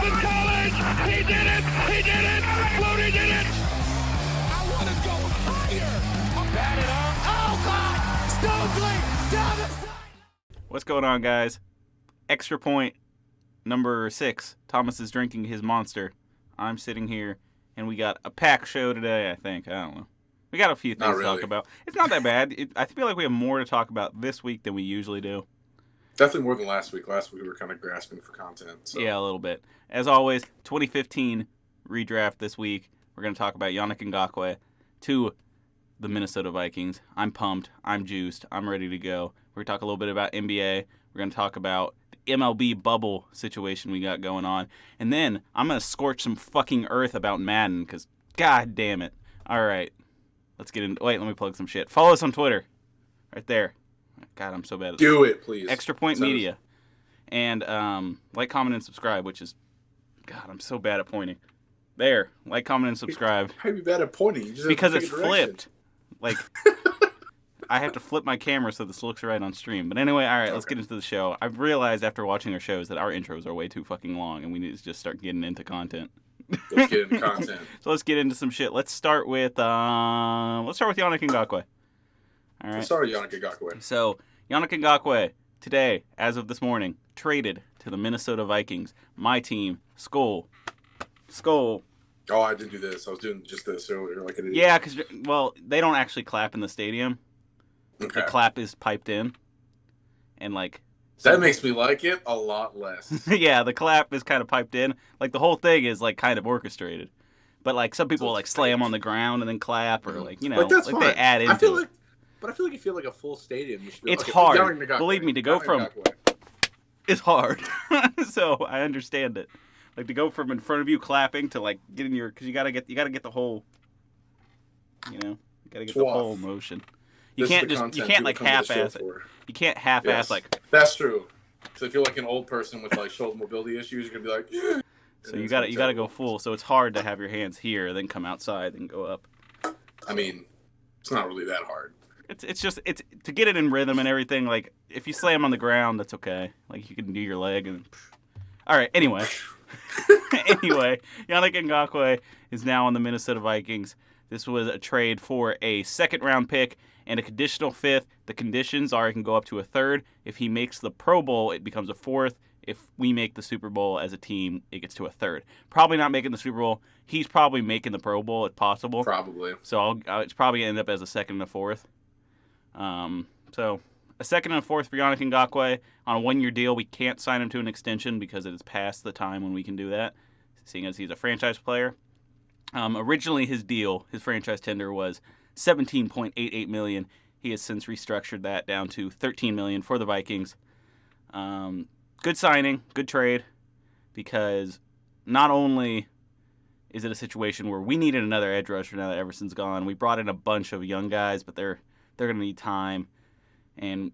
Boston College. He did it. He did it. Flutie did it. I want to go higher. Bat it up. Oh, God. Stokely down the side. What's going on, guys? Extra point number 6. Thomas is drinking his monster. I'm sitting here, and we got a packed show today, I think. I don't know. We got a few things to talk about. It's not that bad. I feel like we have more to talk about this week than we usually do. Definitely more than last week. Last week we were kind of grasping for content. So. Yeah, a little bit. As always, 2015 redraft this week. We're going to talk about Yannick Ngakoue to the Minnesota Vikings. I'm pumped. I'm juiced. I'm ready to go. We're going to talk a little bit about NBA. We're going to talk about the MLB bubble situation we got going on. And then I'm going to scorch some fucking earth about Madden because, god damn it. All right. Let's get into... Wait, let me plug some shit. Follow us on Twitter. Right there. God, I'm so bad at this. Do it, please. Extra Point Media. And like, comment, and subscribe, which is... God, I'm so bad at pointing. There. Like, comment, and subscribe. How are you bad at pointing? You just Because it's flipped. Like, I have to flip my camera so this looks right on stream. But anyway, all right, let's get into the show. I've realized after watching our shows that our intros are way too fucking long, and we need to just start getting into content. Let's get into content. So let's get into some shit. Let's start with Yannick Ngakoue. All right. Let's start with Yannick Ngakoue. So Yannick Ngakoue today, as of this morning, traded to the Minnesota Vikings. My team, Skull. Oh, I didn't do this. I was doing just this earlier, like an idiot. Yeah, because they don't actually clap in the stadium. Okay. The clap is piped in, and like. That makes me like it a lot less. Yeah, the clap is kind of piped in. Like, the whole thing is, like, kind of orchestrated. But, like, some people, like, slam on the ground and then clap, or, like, you know, like, that's like fine. they add into it. But I feel like you feel like a full stadium. You should be It's okay, hard. Yannick Ngakoue. Believe me, to go from... It's hard. So, I understand it. Like, to go from in front of you clapping to, like, getting your... Because you gotta get the whole... You know? You gotta get the whole motion. You can't like, half-ass it. You can't half-ass, like... That's true. So if you're like an old person with like shoulder mobility issues, you're gonna be like, yeah. So you gotta go full. So it's hard to have your hands here, then come outside, then go up. I mean, it's not really that hard. It's just to get it in rhythm and everything. Like, if you slam on the ground, that's okay. Like, you can do your leg and. All right. Anyway, Yannick Ngakoue is now on the Minnesota Vikings. This was a trade for a second-round pick and a conditional 5th. The conditions are it can go up to a 3rd. If he makes the Pro Bowl, it becomes a 4th. If we make the Super Bowl as a team, it gets to a 3rd. Probably not making the Super Bowl. He's probably making the Pro Bowl if possible. Probably. So it's probably going to end up as a 2nd and a 4th. So a 2nd and a 4th for Yannick Ngakoue on a 1-year deal. We can't sign him to an extension because it is past the time when we can do that, seeing as he's a franchise player. Originally, his franchise tender was $17.88 million. He has since restructured that down to $13 million for the Vikings. Good signing, good trade, because not only is it a situation where we needed another edge rusher now that Everson's gone. We brought in a bunch of young guys, but they're going to need time. And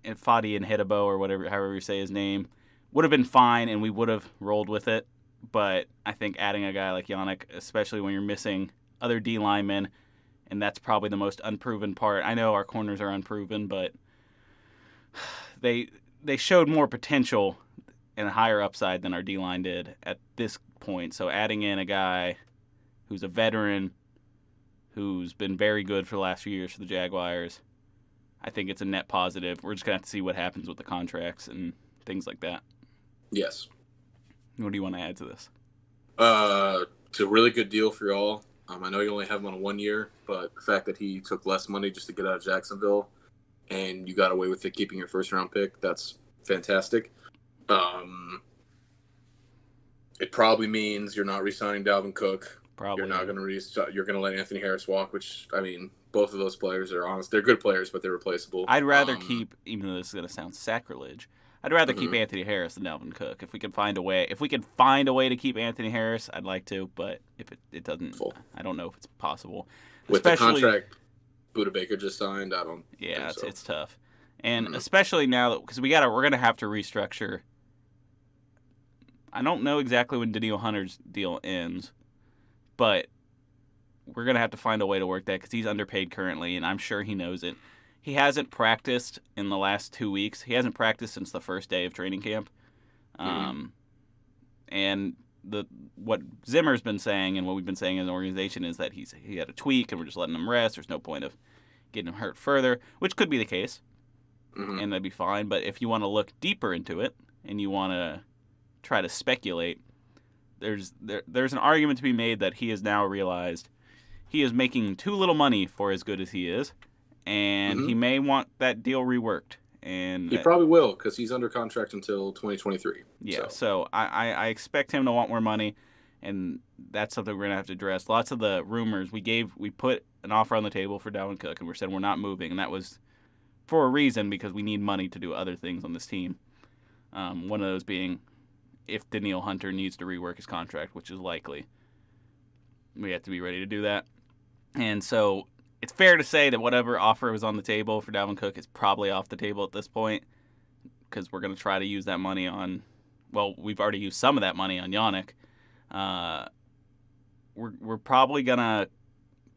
Fadi and Hedabo, or however you say his name, would have been fine, and we would have rolled with it. But I think adding a guy like Yannick, especially when you're missing other D linemen, and that's probably the most unproven part. I know our corners are unproven, but they showed more potential and a higher upside than our D line did at this point. So adding in a guy who's a veteran, who's been very good for the last few years for the Jaguars, I think it's a net positive. We're just gonna have to see what happens with the contracts and things like that. Yes. What do you want to add to this? It's a really good deal for y'all. I know you only have him on a 1 year, but the fact that he took less money just to get out of Jacksonville and you got away with it keeping your first-round pick, that's fantastic. It probably means you're not re-signing Dalvin Cook. Probably. You're not going to you're going to let Anthony Harris walk, which, I mean, both of those players are honest. They're good players, but they're replaceable. I'd rather keep, even though this is going to sound sacrilege, I'd rather keep Anthony Harris than Dalvin Cook. If we can find a way to keep Anthony Harris, I'd like to. But if it doesn't, I don't know if it's possible. With the contract Budda Baker just signed, I don't. Yeah, think so. It's tough, and especially now that because we're gonna have to restructure. I don't know exactly when Daniil Hunter's deal ends, but we're gonna have to find a way to work that because he's underpaid currently, and I'm sure he knows it. He hasn't practiced in the last 2 weeks. He hasn't practiced since the first day of training camp. And what Zimmer's been saying and what we've been saying as an organization is that he had a tweak and we're just letting him rest. There's no point of getting him hurt further, which could be the case, and that'd be fine. But if you want to look deeper into it and you want to try to speculate, there's an argument to be made that he has now realized he is making too little money for as good as he is, and he may want that deal reworked. And he probably will, because he's under contract until 2023. Yeah, so I expect him to want more money, and that's something we're gonna have to address. Lots of the rumors we put an offer on the table for Dalvin Cook, and we said we're not moving, and that was for a reason, because we need money to do other things on this team. One of those being if Danielle Hunter needs to rework his contract, which is likely. We have to be ready to do that, and so it's fair to say that whatever offer was on the table for Dalvin Cook is probably off the table at this point, because we're going to try to use that money on, well, we've already used some of that money on Yannick. We're probably going to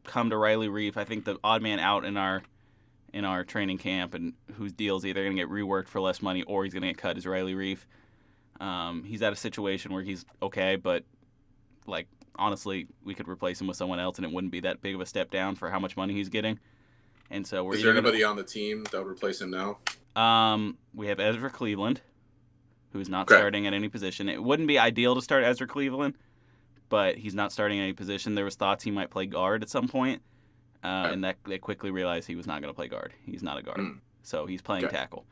come to Riley Reef. I think the odd man out in our training camp and whose deal's either going to get reworked for less money or he's going to get cut is Riley Reef. He's at a situation where he's okay, but like, honestly, we could replace him with someone else, and it wouldn't be that big of a step down for how much money he's getting. And so is there anybody on the team that would replace him now? We have Ezra Cleveland, who's not starting at any position. It wouldn't be ideal to start Ezra Cleveland, but he's not starting any position. There was thoughts he might play guard at some point, and that they quickly realized he was not going to play guard. He's not a guard, so he's playing tackle.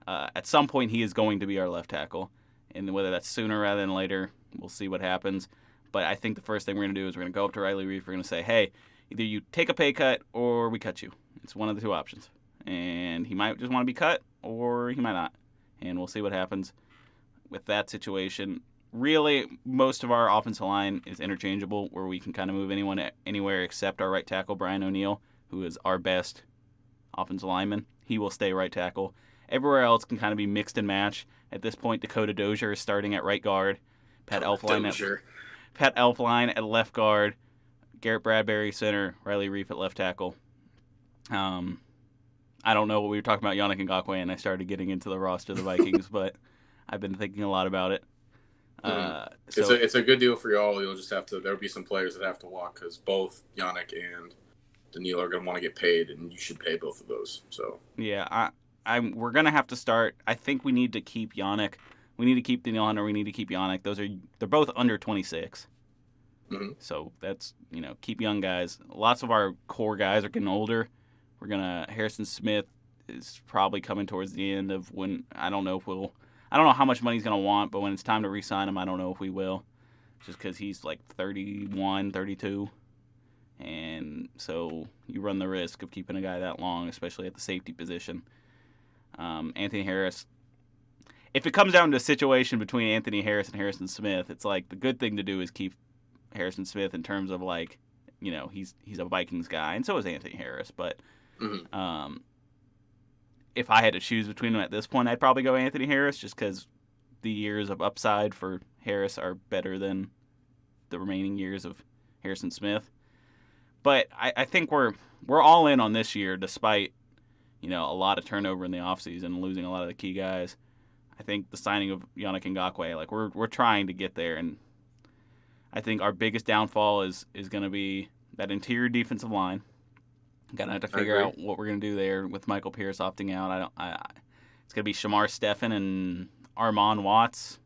At some point, he is going to be our left tackle, and whether that's sooner rather than later, we'll see what happens. But I think the first thing we're going to do is we're going to go up to Riley Reef. We're going to say, hey, either you take a pay cut or we cut you. It's one of the two options. And he might just want to be cut or he might not. And we'll see what happens with that situation. Really, most of our offensive line is interchangeable, where we can kind of move anyone anywhere except our right tackle, Brian O'Neill, who is our best offensive lineman. He will stay right tackle. Everywhere else can kind of be mixed and match. At this point, Dakota Dozier is starting at right guard. Pat Elflein at left guard, Garrett Bradbury center, Riley Reef at left tackle. I don't know what we were talking about Yannick Ngakoue, and I started getting into the roster of the Vikings, but I've been thinking a lot about it. So it's a good deal for y'all. You'll just have to. There'll be some players that have to walk, because both Yannick and Daniil are going to want to get paid, and you should pay both of those. So yeah, we're going to have to start. I think we need to keep Yannick. We need to keep Daniil Hunter. We need to keep Yannick. They're both under 26. So that's, keep young guys. Lots of our core guys are getting older. Harrison Smith is probably coming towards the end of when, I don't know how much money he's going to want, but when it's time to re-sign him, I don't know if we will, just because he's like 31, 32. And so you run the risk of keeping a guy that long, especially at the safety position. Anthony Harris, if it comes down to a situation between Anthony Harris and Harrison Smith, it's like the good thing to do is keep Harrison Smith in terms of like, he's a Vikings guy, and so is Anthony Harris. But if I had to choose between them at this point, I'd probably go Anthony Harris, just because the years of upside for Harris are better than the remaining years of Harrison Smith. But I think we're all in on this year, despite a lot of turnover in the offseason and losing a lot of the key guys. I think the signing of Yannick Ngakoue, like we're trying to get there, and I think our biggest downfall is going to be that interior defensive line. Gonna have to figure out what we're gonna do there with Michael Pierce opting out. It's gonna be Shamar Stephen and Armon Watts,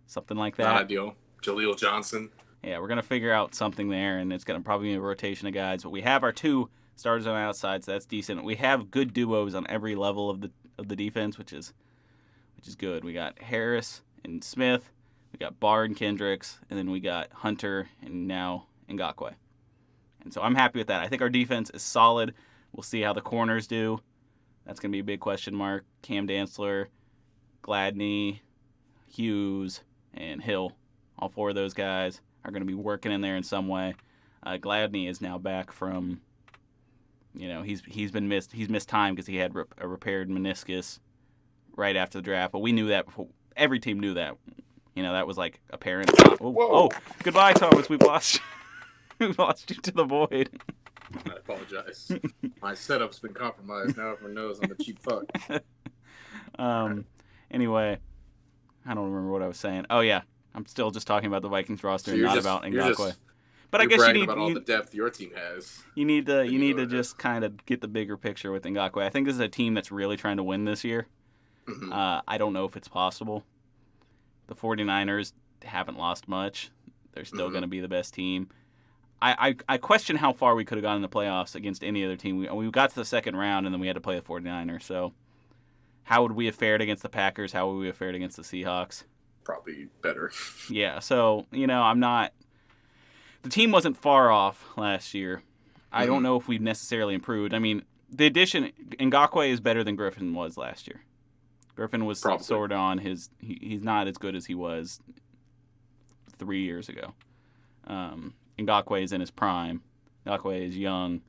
something like that. Not ideal. Jaleel Johnson. Yeah, we're gonna figure out something there, and it's gonna probably be a rotation of guys. But we have our two starters on the outside, so that's decent. We have good duos on every level of the defense, which is good. We got Harris and Smith, we got Barr and Kendricks, and then we got Hunter and now Ngakoue. And so I'm happy with that. I think our defense is solid. We'll see how the corners do. That's going to be a big question mark. Cam Dantzler, Gladney, Hughes, and Hill. All four of those guys are going to be working in there in some way. Gladney is now back from, he's missed time because he had a repaired meniscus right after the draft. But we knew that before. Every team knew that. That was like apparent. Oh, goodbye, Thomas. We've lost you. We lost you to the void. I apologize. My setup's been compromised. Now everyone knows I'm a cheap fuck. Anyway, I don't remember what I was saying. Oh, yeah. I'm still just talking about the Vikings roster So and not about Ngakoue. But I guess bragging about all the depth your team has. You need to just kind of get the bigger picture with Ngakoue. I think this is a team that's really trying to win this year. Mm-hmm. I don't know if it's possible. The 49ers haven't lost much. They're still going to be the best team. I question how far we could have gone in the playoffs against any other team. We got to the second round, and then we had to play the 49ers. So how would we have fared against the Packers? How would we have fared against the Seahawks? Probably better. Yeah, so, I'm not... The team wasn't far off last year. I don't know if we've necessarily improved. I mean, the addition... Ngakoue is better than Griffin was last year. Griffin was sort of on his... He's not as good as he was 3 years ago. Ngakoue is in his prime. Ngakoue is young.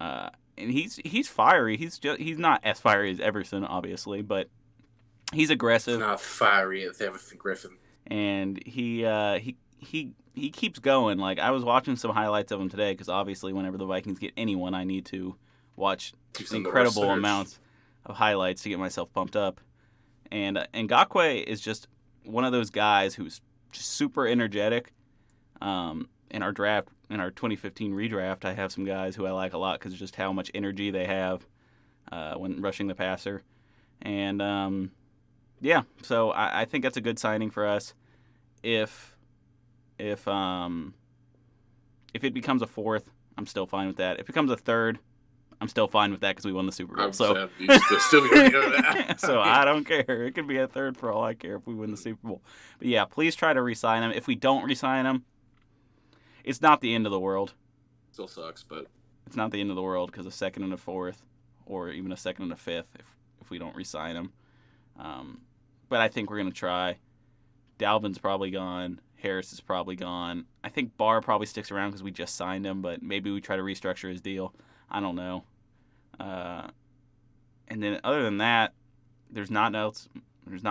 And he's fiery. He's not as fiery as Everson, obviously, but he's aggressive. Not fiery as Everson Griffin. And he keeps going. Like, I was watching some highlights of him today because obviously whenever the Vikings get anyone, I need to watch incredible amounts of highlights to get myself pumped up. And Ngakoue is just one of those guys who's just super energetic. In our 2015 redraft, I have some guys who I like a lot because of just how much energy they have when rushing the passer. And, so I think that's a good signing for us. If it becomes a fourth, I'm still fine with that. If it becomes a third, I'm still fine with that because we won the Super Bowl. So still be that. So I don't care. It could be a third for all I care if we win the Super Bowl. But yeah, please try to re-sign him. If we don't re-sign him, it's not the end of the world. Still sucks, but it's not the end of the world because a second and a fourth, or even a second and a fifth, if we don't re-sign him. But I think we're gonna try. Dalvin's probably gone. Harris is probably gone. I think Barr probably sticks around because we just signed him, but maybe we try to restructure his deal. I don't know. And then other than that, there's not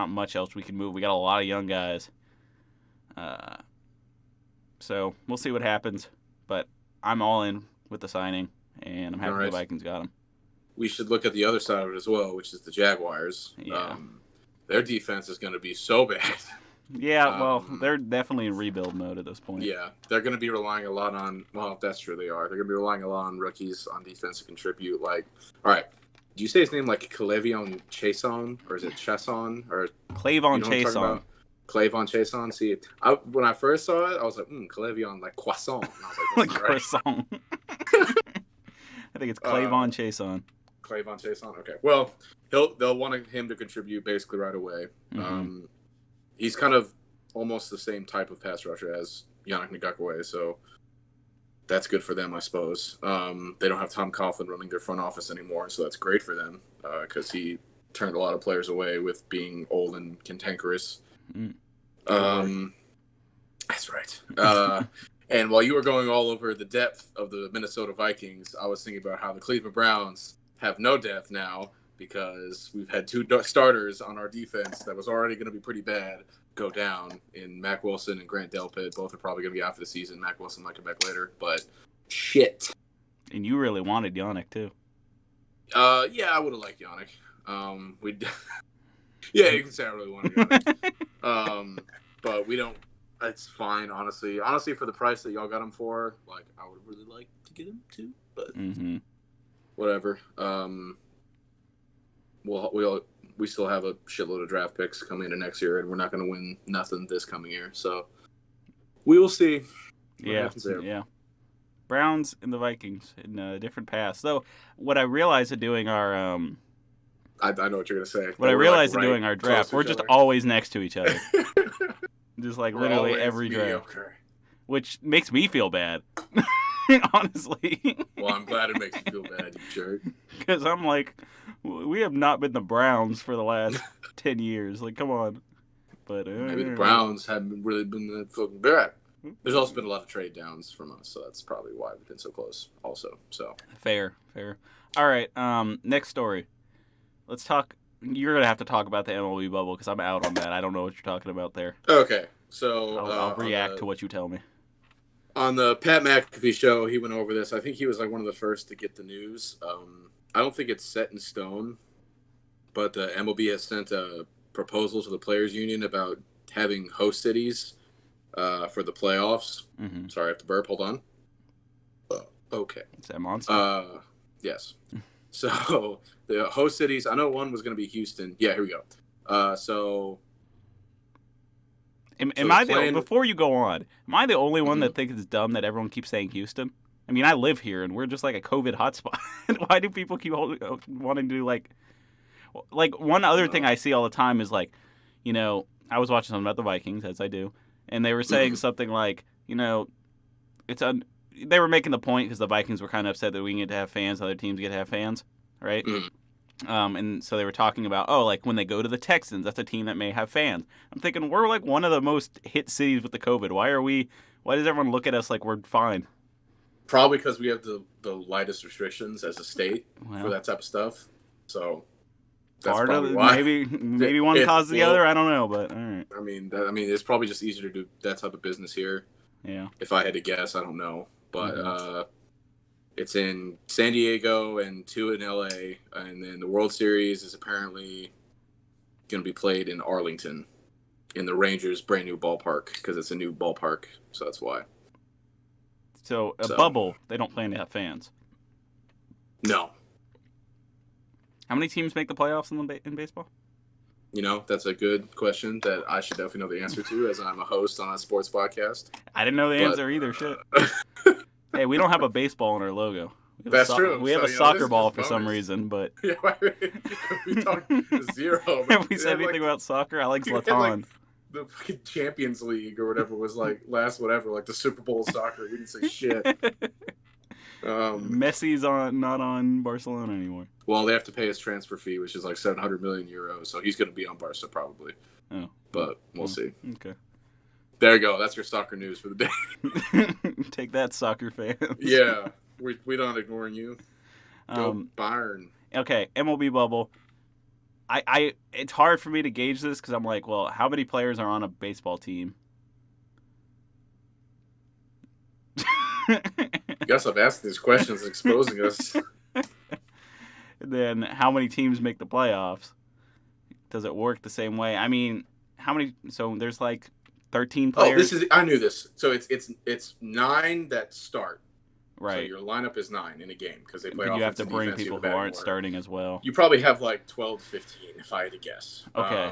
much else we can move. We got a lot of young guys. So we'll see what happens. But I'm all in with the signing, and I'm happy the Vikings got him. We should look at the other side of it as well, which is the Jaguars. Yeah. Their defense is going to be so bad. Yeah, well, they're definitely in rebuild mode at this point. Yeah, they're going to be relying a lot on, well, that's true, they are. They're going to be relying a lot on rookies on defense to contribute. Like, all right, do you say his name like Clevion Chason, or is it Chason? Or Clavon Chason. Clavon Chason. See, when I first saw it, I was like, Clevion, like croissant. And I was like, croissant. I think it's Clavon Chason. Clavon Chason. Okay. Well, they'll want him to contribute basically right away. Mm-hmm. He's kind of almost the same type of pass rusher as Yannick Ngakoue, so that's good for them, I suppose. They don't have Tom Coughlin running their front office anymore, so that's great for them because he turned a lot of players away with being old and cantankerous. That's right. And while you were going all over the depth of the Minnesota Vikings, I was thinking about how the Cleveland Browns have no depth now because we've had two starters on our defense that was already going to be pretty bad go down in Mack Wilson and Grant Delpit. Both are probably going to be out for the season. Mack Wilson might come back later, but shit. And you really wanted Yannick, too. Yeah, I would have liked Yannick. Yeah, you can say I really wanted Yannick. But we don't. It's fine, honestly. Honestly, for the price that y'all got him for, like, I would really like to get him too. But whatever. We still have a shitload of draft picks coming into next year, and we're not going to win nothing this coming year. So we will see. Yeah. Browns and the Vikings in different paths. So what I realized in doing our I know what you're going to say. What I realized in doing our draft, we're just always next to each other. Just like literally every draft. Which makes me feel bad. Honestly. Well, I'm glad it makes you feel bad, you jerk. Because I'm like, we have not been the Browns for the last 10 years. Like, come on. But maybe the Browns haven't really been the fucking bad. There's also been a lot of trade downs from us, so that's probably why we've been so close also. So Fair. All right, next story. Let's talk. You're going to have to talk about the MLB bubble because I'm out on that. I don't know what you're talking about there. Okay, so I'll react to what you tell me. On the Pat McAfee show, he went over this. I think he was like one of the first to get the news. I don't think it's set in stone, but the MLB has sent a proposal to the Players Union about having host cities for the playoffs. Mm-hmm. Sorry, I have to burp. Hold on. Okay. Is that monster? Yes. So the host cities, I know one was going to be Houston. Yeah, here we go. Before you go on, am I the only one Mhm. that thinks it's dumb that everyone keeps saying Houston? I mean, I live here, and we're just like a COVID hotspot. Why do people keep wanting to do like one other thing I see all the time is like, you know, I was watching something about the Vikings, as I do, and they were saying something like, you know, they were making the point because the Vikings were kind of upset that we get to have fans, other teams get to have fans, right? Mhm. And so they were talking about, like when they go to the Texans, that's a team that may have fans. I'm thinking we're like one of the most hit cities with the COVID. Why does everyone look at us like we're fine? Probably because we have the lightest restrictions as a state Well, for that type of stuff. So that's part of probably it, why. maybe one causes the other. I don't know, but all right. I mean, it's probably just easier to do that type of business here. Yeah. If I had to guess, I don't know, but it's in San Diego and 2 in LA, and then the World Series is apparently going to be played in Arlington, in the Rangers' brand new ballpark because it's a new ballpark, so that's why. So bubble, they don't plan to have fans. No. How many teams make the playoffs in baseball? You know, that's a good question that I should definitely know the answer to, as I'm a host on a sports podcast. I didn't know the answer either. Shit. Hey, we don't have a baseball in our logo. That's true. We have a soccer ball for some reason, but Yeah, we talked zero. if we said anything about soccer, I like Zlatan. The fucking Champions League or whatever was like like the Super Bowl of soccer. We didn't say shit. Messi's not on Barcelona anymore. Well, they have to pay his transfer fee, which is like 700 million euros. So he's going to be on Barca probably. Oh, but we'll see. Okay. There you go. That's your soccer news for the day. Take that, soccer fans. Yeah, we're not ignoring you. Go Bayern. Okay, MLB bubble. It's hard for me to gauge this because I'm like, well, how many players are on a baseball team? I guess I've asked these questions exposing us. Then how many teams make the playoffs? Does it work the same way? I mean, how many? So there's like 13 players. I knew this. So it's 9 that start. Right. So your lineup is 9 in a game because they play. But you have to bring defense, people who aren't starting as well. You probably have like 12 to 15, if I had to guess. Okay.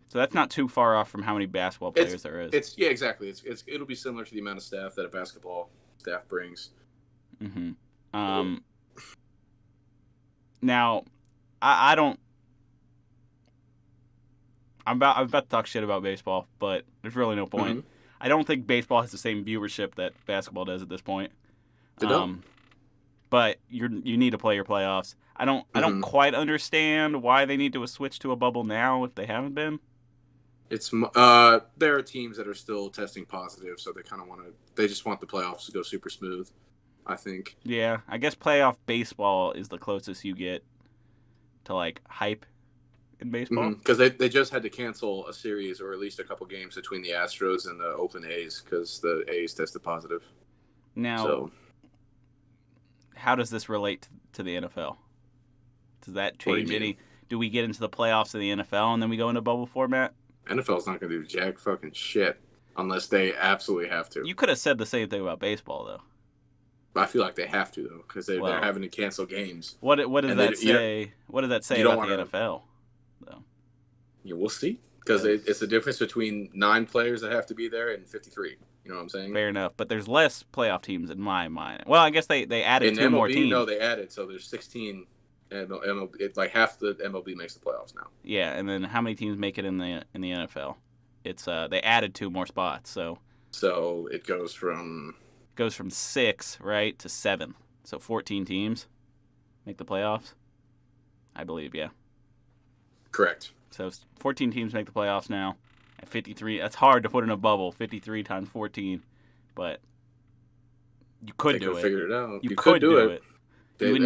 So that's not too far off from how many basketball players there is. Yeah, exactly. It'll be similar to the amount of staff that a basketball staff brings. Mm-hmm. Now, I don't. I'm about to talk shit about baseball, but there's really no point. Mm-hmm. I don't think baseball has the same viewership that basketball does at this point. They don't. But you need to play your playoffs. I don't quite understand why they need to switch to a bubble now if they haven't been. It's there are teams that are still testing positive, so they just want the playoffs to go super smooth, I think. Yeah, I guess playoff baseball is the closest you get to like hype in baseball. Because they just had to cancel a series or at least a couple games between the Astros and the Oakland A's because the A's tested positive. Now, how does this relate to the NFL? Does that change any? Do we get into the playoffs of the NFL and then we go into bubble format? NFL's not going to do jack fucking shit unless they absolutely have to. You could have said the same thing about baseball, though. I feel like they have to, though, because they're having to cancel games. What does that say? What does that say about the NFL, though? Yeah, we'll see. Because it's the difference between 9 players that have to be there and 53. You know what I'm saying? Fair enough, but there's less playoff teams in my mind. Well, I guess they added in 2 more teams. No, they added, so there's 16. MLB, like half the MLB makes the playoffs now. Yeah, and then how many teams make it in the NFL? It's they added 2 more spots, so it goes from 6 right to 7, so 14 teams make the playoffs. I believe, yeah. Correct. So 14 teams make the playoffs now. At 53, that's hard to put in a bubble. 53 times 14, but you could do it. Figured it out. You could do it. You would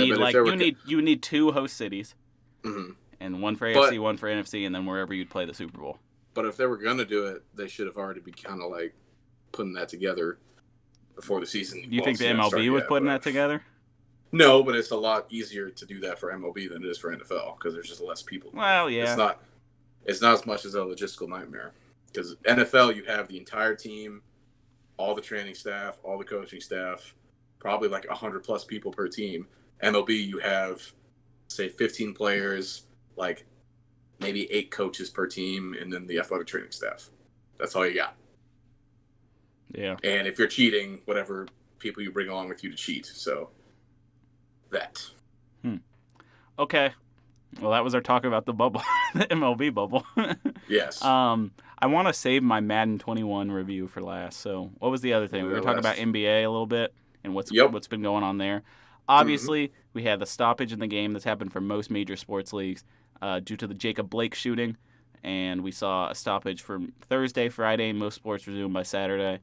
need you would need 2 host cities, and one for AFC, one for NFC, and then wherever you'd play the Super Bowl. But if they were gonna do it, they should have already been kind of like putting that together before the season. Do you think the MLB was putting that together? No, but it's a lot easier to do that for MLB than it is for NFL because there's just less people. Well, yeah. It's not as much as a logistical nightmare. Because NFL, you have the entire team, all the training staff, all the coaching staff, probably like 100+ people per team. MLB, you have, say, 15 players, like maybe 8 coaches per team, and then the athletic training staff. That's all you got. Yeah. And if you're cheating, whatever people you bring along with you to cheat. So that. Okay. Well, that was our talk about the bubble, the MLB bubble. Yes. I want to save my Madden 21 review for last. So, what was the other thing? We were talking about NBA a little bit and what's been going on there. Obviously, we had the stoppage in the game that's happened for most major sports leagues due to the Jacob Blake shooting, and we saw a stoppage from Thursday, Friday, and most sports resumed by Saturday.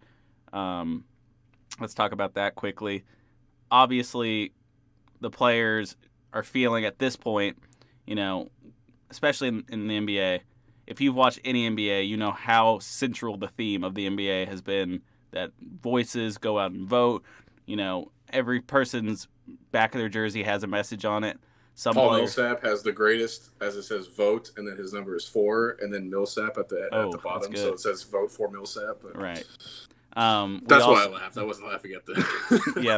Let's talk about that quickly. Obviously, the players are feeling at this point, especially in the NBA, if you've watched any NBA, you know how central the theme of the NBA has been, that voices go out and vote. Every person's back of their jersey has a message on it. Paul Millsap has the greatest, as it says, vote, and then his number is 4, and then Millsap at the bottom, so it says vote for Millsap. But right. That's why I laughed. I wasn't laughing at that. Yeah,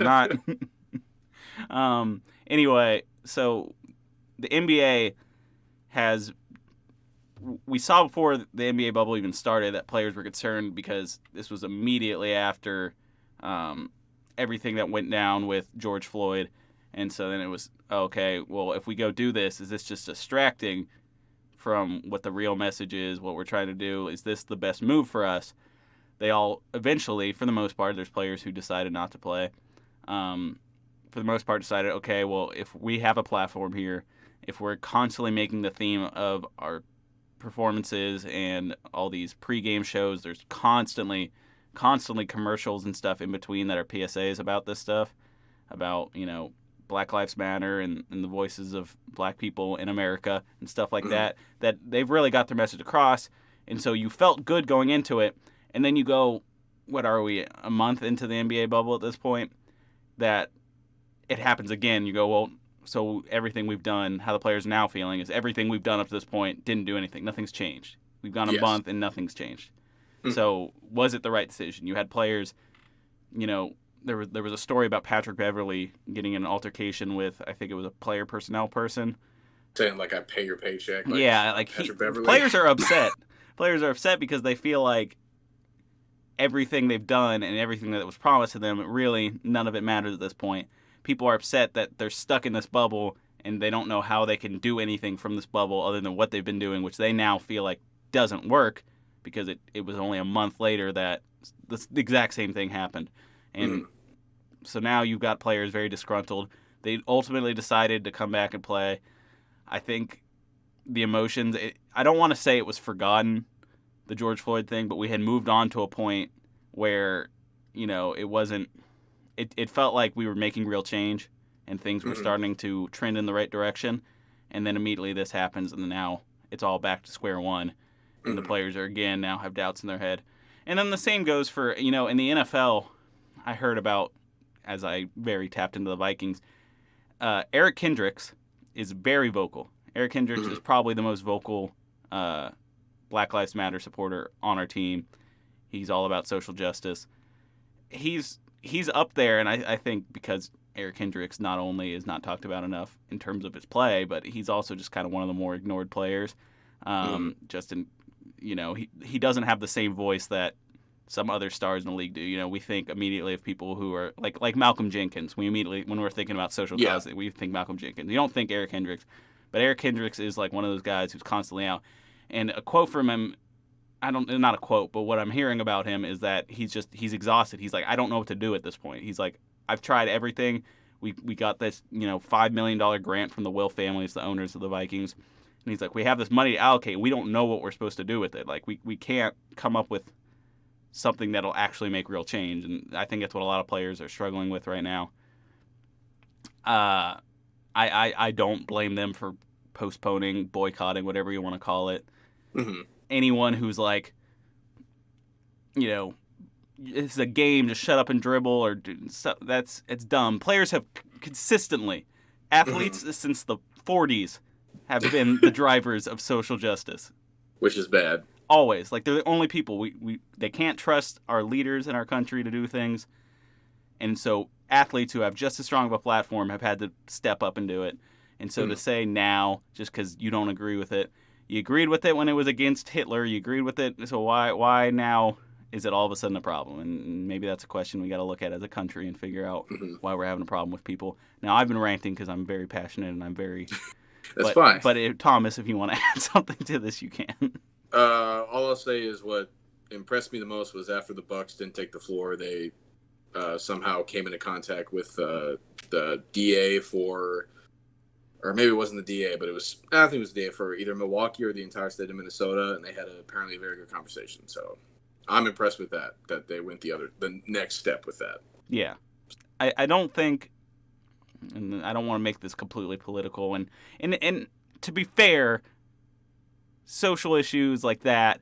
not. Anyway, so the NBA has. We saw before the NBA bubble even started that players were concerned because this was immediately after everything that went down with George Floyd. And so then it was, okay, well, if we go do this, is this just distracting from what the real message is, what we're trying to do? Is this the best move for us? They all eventually, for the most part, there's players who decided not to play. For the most part, decided, okay, well, if we have a platform here, if we're constantly making the theme of our performances and all these pregame shows, there's constantly commercials and stuff in between that are PSAs about this stuff, about, Black Lives Matter and the voices of black people in America and stuff like that they've really got their message across. And so you felt good going into it. And then you go, what are we, a month into the NBA bubble at this point, that it happens again. You go, well, so everything we've done, how the players are now feeling is everything we've done up to this point didn't do anything. Nothing's changed. We've gone a month and nothing's changed. So was it the right decision? You had players, there was a story about Patrick Beverley getting in an altercation with, I think it was a player personnel person. Saying, I pay your paycheck. Players are upset. Players are upset because they feel like everything they've done and everything that was promised to them, really none of it matters at this point. People are upset that they're stuck in this bubble and they don't know how they can do anything from this bubble other than what they've been doing, which they now feel like doesn't work because it was only a month later that the exact same thing happened. And so now you've got players very disgruntled. They ultimately decided to come back and play. I think the emotions, I don't want to say it was forgotten, the George Floyd thing, but we had moved on to a point where, it wasn't, it felt like we were making real change and things were starting to trend in the right direction. And then immediately this happens and now it's all back to square one. And the players are again now have doubts in their head. And then the same goes for, in the NFL, I heard about, as I very tapped into the Vikings, Eric Kendricks is very vocal. Eric Kendricks is probably the most vocal Black Lives Matter supporter on our team. He's all about social justice. He's up there, and I think because Eric Kendricks not only is not talked about enough in terms of his play, but he's also just kind of one of the more ignored players. Just in, he doesn't have the same voice that some other stars in the league do. We think immediately of people who are like Malcolm Jenkins. We immediately, when we're thinking about social cause, we think Malcolm Jenkins. You don't think Eric Kendricks, but Eric Kendricks is like one of those guys who's constantly out. And a quote from him, not a quote, but what I'm hearing about him is that he's exhausted. He's like, I don't know what to do at this point. He's like, I've tried everything. We got this, $5 million grant from the Will family, it's the owners of the Vikings. And he's like, we have this money to allocate. We don't know what we're supposed to do with it. Like, we can't come up with something that'll actually make real change. And I think that's what a lot of players are struggling with right now. I don't blame them for postponing, boycotting, whatever you want to call it. Anyone who's like, it's a game, just shut up and dribble, or it's dumb. Players have consistently, athletes since the 40s have been the drivers of social justice. Which is bad. Always. Like, they're the only people. They can't trust our leaders in our country to do things. And so athletes who have just as strong of a platform have had to step up and do it. And so to say now, just because you don't agree with it, you agreed with it when it was against Hitler, you agreed with it, so why now is it all of a sudden a problem? And maybe that's a question we got to look at as a country and figure out why we're having a problem with people. Now, I've been ranting because I'm very passionate and I'm very... That's fine. But Thomas, if you want to add something to this, you can. All I'll say is what impressed me the most was after the Bucs didn't take the floor, they somehow came into contact with the DA for... Or maybe it wasn't the DA, but I think it was the DA for either Milwaukee or the entire state of Minnesota, and they had apparently a very good conversation. So I'm impressed with that they went the next step with that. Yeah. I don't think, and I don't want to make this completely political, and to be fair, social issues like that,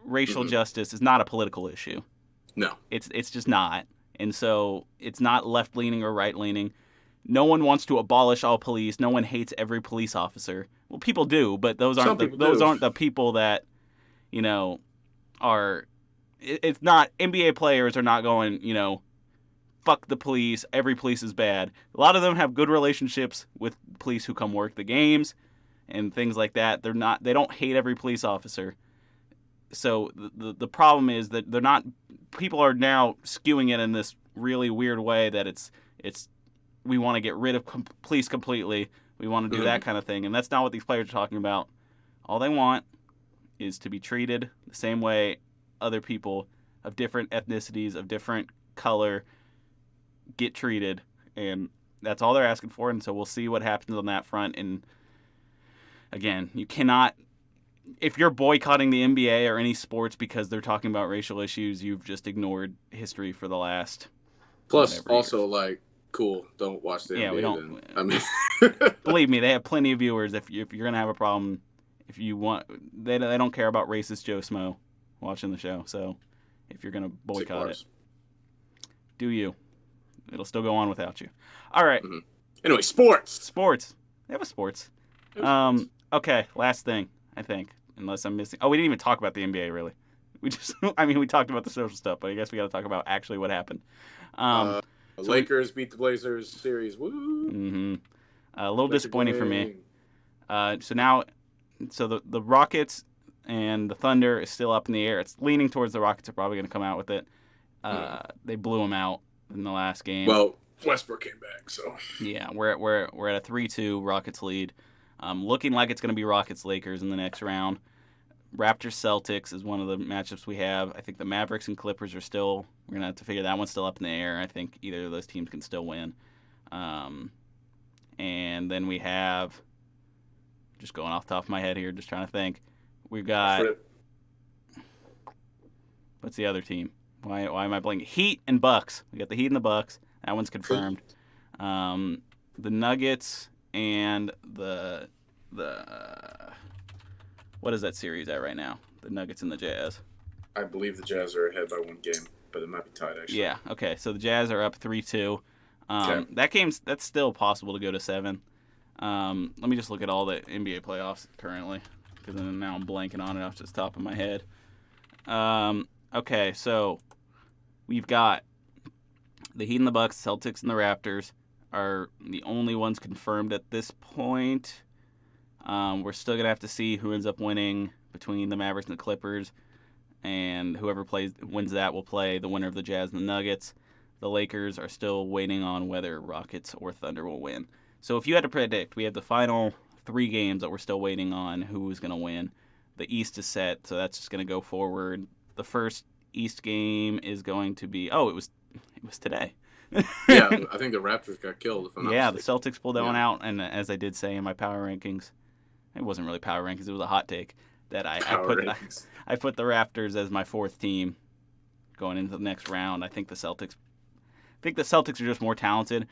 racial justice is not a political issue. No. It's just not. And so it's not left-leaning or right-leaning. No one wants to abolish all police. No one hates every police officer. Well, people do, but those aren't the people that, are. It's not NBA players are not going, fuck the police. Every police is bad. A lot of them have good relationships with police who come work the games and things like that. They don't hate every police officer. So the problem is that people are now skewing it in this really weird way that it's we want to get rid of police completely. We want to do that kind of thing. And that's not what these players are talking about. All they want is to be treated the same way other people of different ethnicities, of different color, get treated. And that's all they're asking for. And so we'll see what happens on that front. And again, you cannot... If you're boycotting the NBA or any sports because they're talking about racial issues, you've just ignored history for the last... Plus, also, cool, don't watch the NBA. We don't. Then. I mean, believe me, they have plenty of viewers. If you're gonna have a problem, if you want, they don't care about racist Joe Smo watching the show. So if you're gonna boycott it, do you? It'll still go on without you. All right. Mm-hmm. Anyway, sports. They have a sports. Okay, last thing I think, unless I'm missing. Oh, we didn't even talk about the NBA really. We talked about the social stuff, but I guess we got to talk about actually what happened. Lakers beat the Blazers series. Woo! Mm-hmm. A little disappointing for me. So the Rockets and the Thunder is still up in the air. It's leaning towards the Rockets are probably going to come out with it. They blew them out in the last game. Well, Westbrook came back, so yeah, we're at a 3-2 Rockets lead. Looking like it's going to be Rockets Lakers in the next round. Raptors Celtics is one of the matchups we have. I think the Mavericks and Clippers are still. We're gonna have to figure that one's still up in the air. I think either of those teams can still win. And then we have, just going off the top of my head here, just trying to think. We've got what's the other team? Why am I blanking? Heat and Bucks. We got the Heat and the Bucks. That one's confirmed. The Nuggets and the what is that series at right now? The Nuggets and the Jazz. I believe the Jazz are ahead by one game, but it might be tied actually. Yeah. Okay. So the Jazz are up 3-2. Okay. That's still possible to go to 7. Let me just look at all the NBA playoffs currently, because now I'm blanking on it off the top of my head. Okay. So we've got the Heat and the Bucks, Celtics and the Raptors are the only ones confirmed at this point. We're still going to have to see who ends up winning between the Mavericks and the Clippers, and whoever wins that will play the winner of the Jazz and the Nuggets. The Lakers are still waiting on whether Rockets or Thunder will win. So if you had to predict, we have the final 3 games that we're still waiting on who's going to win. The East is set, so that's just going to go forward. The first East game is going to be... Oh, it was today. Yeah, I think the Raptors got killed. If I'm not the mistaken. Celtics pulled that one out, and as I did say in my power rankings, it wasn't really power rankings, it was a hot take, that I put the Raptors as my 4th team going into the next round. I think the Celtics are just more talented.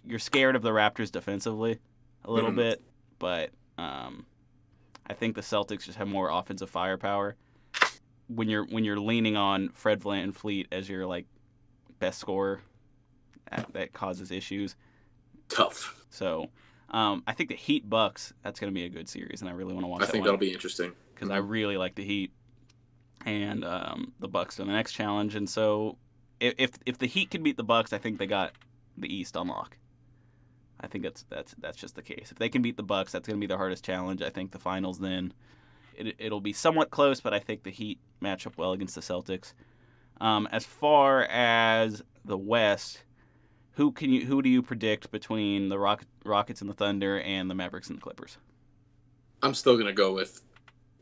You're scared of the Raptors defensively a little bit, but I think the Celtics just have more offensive firepower. When you're leaning on Fred VanVleet as your best scorer, that causes issues. Tough. So I think the Heat Bucks, that's going to be a good series, and I really want to watch that. I think that'll be interesting. because I really like the Heat and the Bucks in the next challenge. And so if the Heat can beat the Bucks, I think they got the East on lock. I think that's just the case. If they can beat the Bucks, that's going to be their hardest challenge. I think the finals then it'll be somewhat close, but I think the Heat match up well against the Celtics. As far as the West, who do you predict between the Rockets and the Thunder and the Mavericks and the Clippers? I'm still going to go with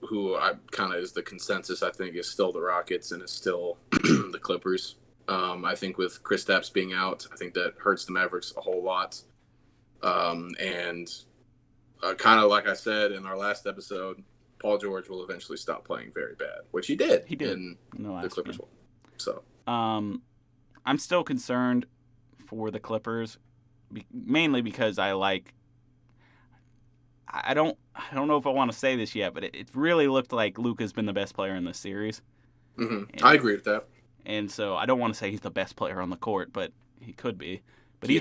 who I kind of is the consensus. I think is still the Rockets and is still the Clippers. I think with Kristaps being out, I think that hurts the Mavericks a whole lot. And kind of like I said in our last episode, Paul George will eventually stop playing very bad, which he did. He did in the Clippers one. So I'm still concerned for the Clippers, mainly because I don't know if I want to say this yet, but it really looked like Luka's been the best player in this series. I agree with that. And so I don't want to say he's the best player on the court, but he could be. But he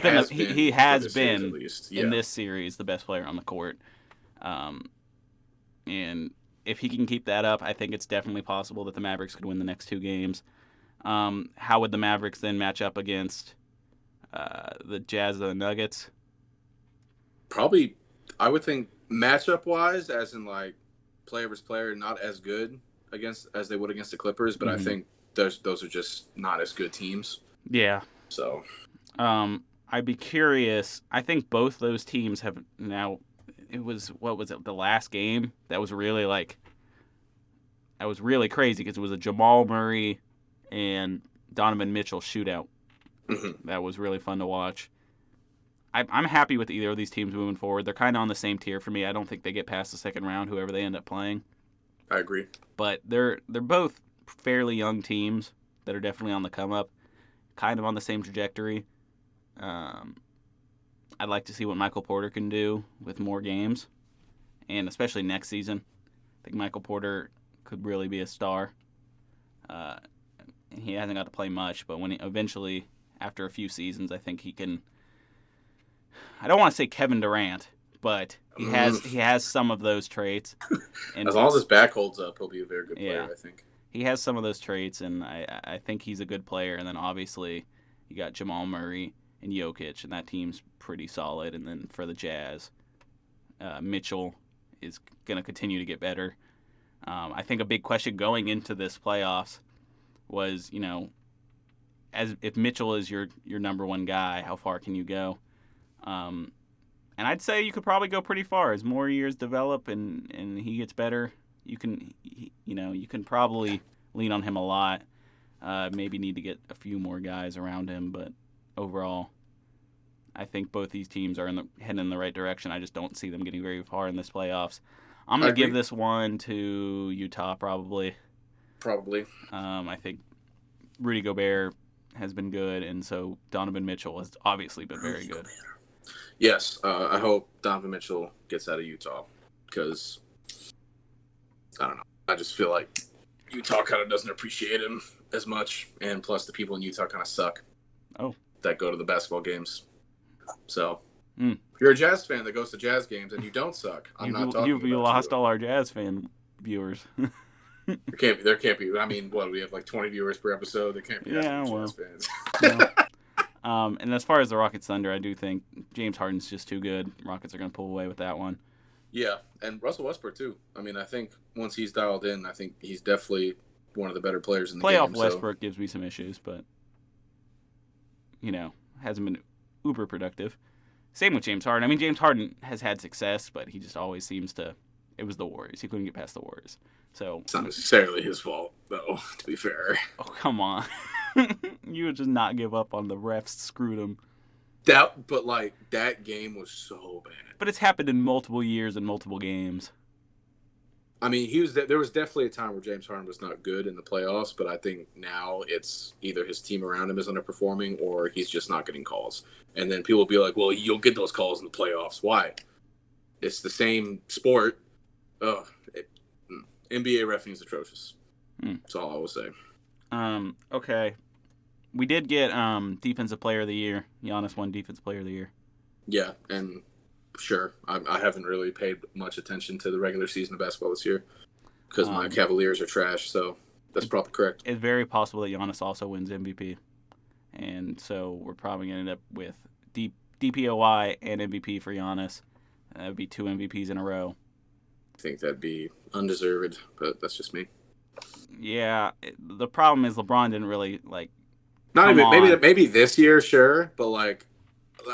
has been in this series the best player on the court. And if he can keep that up, I think it's definitely possible that the Mavericks could win the next 2 games. How would the Mavericks then match up against the Jazz or the Nuggets? Probably, I would think matchup-wise, as in like player versus player, not as good as they would against the Clippers, but I think those are just not as good teams. Yeah. So, I'd be curious. I think both those teams have now. What was it? The last game that was really crazy because it was a Jamal Murray and Donovan Mitchell shootout. That was really fun to watch. I'm happy with either of these teams moving forward. They're kind of on the same tier for me. I don't think they get past the second round, whoever they end up playing. I agree. But they're both fairly young teams that are definitely on the come up, kind of on the same trajectory. I'd like to see what Michael Porter can do with more games, and especially next season. I think Michael Porter could really be a star. He hasn't got to play much, but when eventually, after a few seasons, I think he can. I don't want to say Kevin Durant, but he has some of those traits. And as long as his back holds up, he'll be a very good player, I think. He has some of those traits, and I think he's a good player. And then obviously you got Jamal Murray and Jokic, and that team's pretty solid. And then for the Jazz, Mitchell is going to continue to get better. I think a big question going into this playoffs was, as if Mitchell is your number one guy, how far can you go? And I'd say you could probably go pretty far as more years develop and he gets better. You can probably lean on him a lot. Maybe need to get a few more guys around him, but overall, I think both these teams are heading in the right direction. I just don't see them getting very far in this playoffs. I'm going to give this one to Utah, probably. I think Rudy Gobert has been good, and so Donovan Mitchell has obviously been very good. Yes, I hope Donovan Mitchell gets out of Utah because, I don't know, I just feel like Utah kind of doesn't appreciate him as much, and plus the people in Utah kind of suck. Oh. That go to the basketball games. So, if you're a Jazz fan that goes to Jazz games and you don't suck, I'm not talking about you. lost all our Jazz fan viewers. There can't be. I mean, we have like 20 viewers per episode. There can't be Jazz fans. And as far as the Rockets Thunder, I do think James Harden's just too good. Rockets are going to pull away with that one. Yeah, and Russell Westbrook too. I mean, I think once he's dialed in, I think he's definitely one of the better players in the game. Playoff Westbrook gives me some issues, but hasn't been uber productive. Same with James Harden. I mean, James Harden has had success, but he just always seems to. It was the Warriors. He couldn't get past the Warriors. So it's not necessarily his fault, though. To be fair. Oh, come on. You would just not give up on the refs. Screwed him. That game was so bad. But it's happened in multiple years and multiple games. I mean, there was definitely a time where James Harden was not good in the playoffs, but I think now it's either his team around him is underperforming or he's just not getting calls. And then people will be like, well, you'll get those calls in the playoffs. Why? It's the same sport. NBA reffing is atrocious. That's all I will say. Okay. We did get Defensive Player of the Year. Giannis won Defensive Player of the Year. Yeah, and sure. I haven't really paid much attention to the regular season of basketball this year. because my Cavaliers are trash. So that's probably correct. It's very possible that Giannis also wins MVP. And so we're probably going to end up with DPOY and MVP for Giannis. That would be 2 MVPs in a row. I think that'd be undeserved, but that's just me. Yeah, the problem is LeBron didn't really, like, not even maybe this year, sure, but like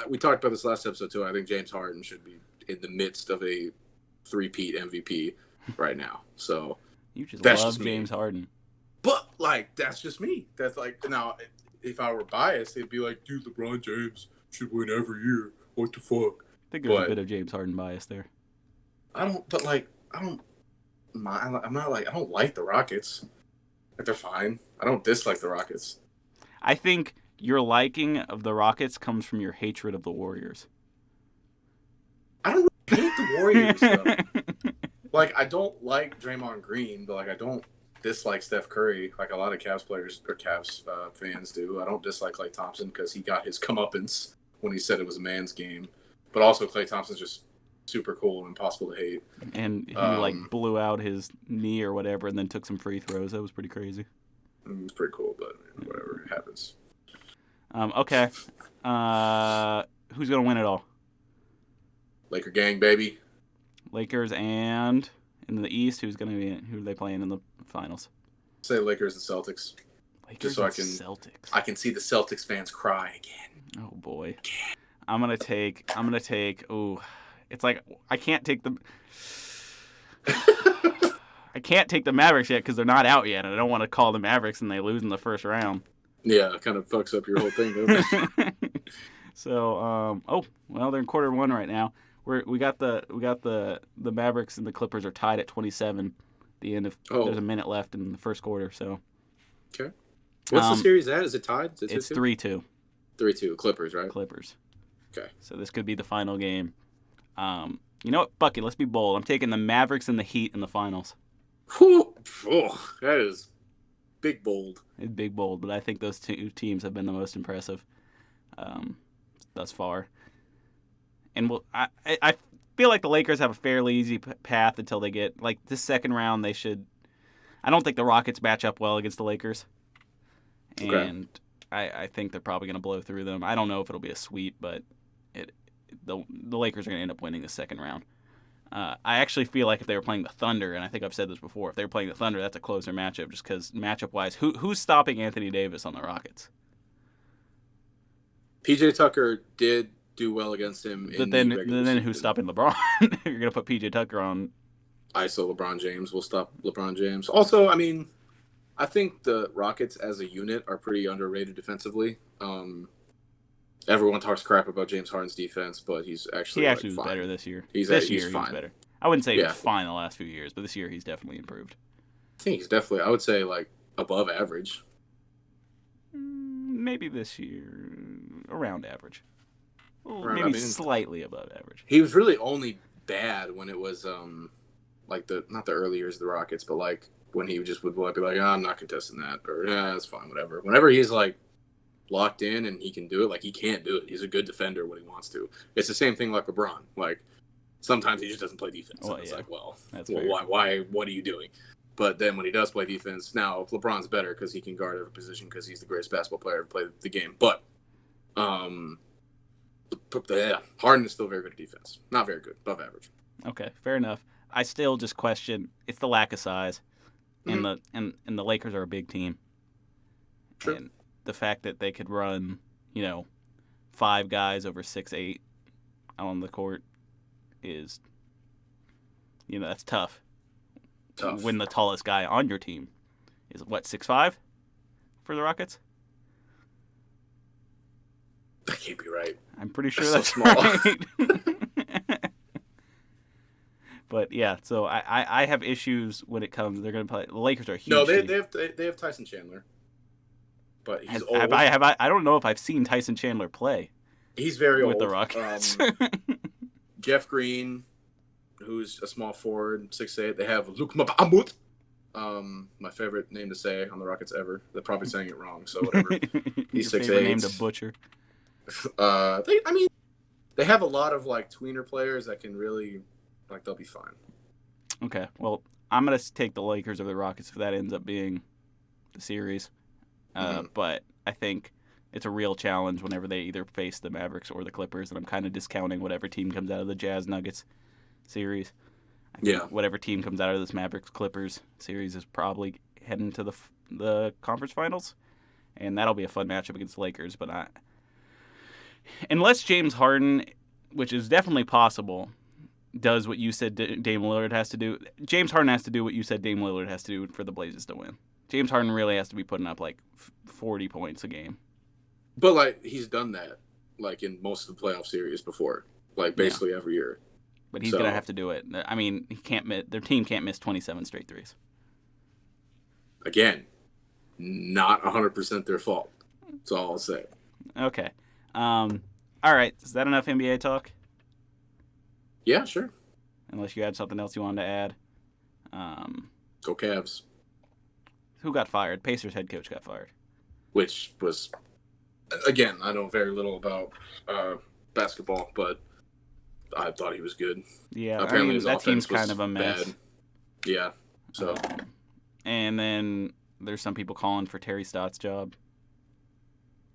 we talked about this last episode too. I think James Harden should be in the midst of a 3-peat MVP right now. So you just that's love just James Harden. But like that's just me. That's like now if I were biased, it'd be like, dude, LeBron James should win every year. What the fuck? I think there's a bit of James Harden bias there. I don't like the Rockets. Like, they're fine. I don't dislike the Rockets. I think your liking of the Rockets comes from your hatred of the Warriors. I don't really hate the Warriors, though. Like, I don't like Draymond Green, but, like, I don't dislike Steph Curry like a lot of Cavs players or Cavs fans do. I don't dislike Klay Thompson because he got his comeuppance when he said it was a man's game. But also, Klay Thompson's just super cool and impossible to hate. And he, blew out his knee or whatever and then took some free throws. That was pretty crazy. It's pretty cool, but whatever, it happens. Okay. Who's going to win it all? Laker gang, baby. Lakers, and in the East, who are they playing in the finals? Say Lakers and Celtics. Lakers and Celtics. I can see the Celtics fans cry again. Oh boy. I'm gonna take. Ooh, it's like I can't take the. I can't take the Mavericks yet because they're not out yet, and I don't want to call the Mavericks and they lose in the first round. Yeah, it kind of fucks up your whole thing, doesn't it? So, they're in quarter one right now. We got the Mavericks and the Clippers are tied at 27. The end of there's a minute left in the first quarter. So, okay, what's the series at? Is it tied? It's 3-2. 3-2 Clippers, right? Clippers. Okay. So this could be the final game. You know what? Fuck it. Let's be bold. I'm taking the Mavericks and the Heat in the finals. Whew. Oh, that is big bold. It's big bold, but I think those two teams have been the most impressive thus far. And I feel like the Lakers have a fairly easy path until they get, like, this second round. They should. I don't think the Rockets match up well against the Lakers. And I think they're probably going to blow through them. I don't know if it'll be a sweep, but the Lakers are going to end up winning the second round. I actually feel like if they were playing the Thunder, and I think I've said this before, if they were playing the Thunder, that's a closer matchup just because matchup-wise, who's stopping Anthony Davis on the Rockets? PJ Tucker did do well against him. But then who's stopping LeBron? You're going to put PJ Tucker on. ISO LeBron James will stop LeBron James. Also, I mean, I think the Rockets as a unit are pretty underrated defensively. Everyone talks crap about James Harden's defense, but he actually was fine. Better this year. He's fine. He's better. I wouldn't say he was fine the last few years, but this year he's definitely improved. I think he's definitely, I would say, like, above average. Maybe this year, around average. Slightly above average. He was really only bad when it was, not the early years of the Rockets, but, like, when he just would be like, I'm not contesting that, or, that's fine, whatever. Whenever he's, like, locked in and he can do it, like, he can't do it. He's a good defender when he wants to. It's the same thing like LeBron. Like, sometimes he just doesn't play defense. Well, it's like, that's why? What are you doing? But then when he does play defense, now LeBron's better because he can guard every position because he's the greatest basketball player to play the game. But Harden is still very good at defense. Not very good, above average. Okay, fair enough. I still just question it's the lack of size, and the Lakers are a big team, Sure. And the fact that they could run, 5 guys over 6'8" on the court is, that's tough. When the tallest guy on your team is, 6'5" for the Rockets? That can't be right. I'm pretty sure that's that's so small. Right. But, yeah, so I have issues when it comes. They're going to play. The Lakers are huge. No, they have Tyson Chandler. But he's old. I don't know if I've seen Tyson Chandler play. He's very with old. The Rockets. Jeff Green, who's a small forward, 6'8". They have Luke Mbamut, my favorite name to say on the Rockets ever. They're probably saying it wrong, so whatever. He's 6'8". Named a butcher. They have a lot of, like, tweener players that can really, like, they'll be fine. Okay, well, I'm going to take the Lakers over the Rockets if that ends up being the series. But I think it's a real challenge whenever they either face the Mavericks or the Clippers, and I'm kind of discounting whatever team comes out of the Jazz-Nuggets series. I think whatever team comes out of this Mavericks-Clippers series is probably heading to the conference finals, and that'll be a fun matchup against the Lakers. But unless James Harden, which is definitely possible, does what you said Dame Lillard has to do, James Harden has to do what you said Dame Lillard has to do for the Blazers to win. James Harden really has to be putting up like 40 points a game. But like he's done that like in most of the playoff series before, like basically every year. But he's gonna have to do it. I mean, he can't. Their team can't miss 27 straight threes. Again, not 100% their fault. That's all I'll say. Okay. All right. Is that enough NBA talk? Yeah, sure. Unless you had something else you wanted to add. Go Cavs. Who got fired? Pacers head coach got fired. Which was, again, I know very little about basketball, but I thought he was good. Yeah, apparently his that offense team's kind was of a mess. bad. Yeah, so. And then there's some people calling for Terry Stotts' job.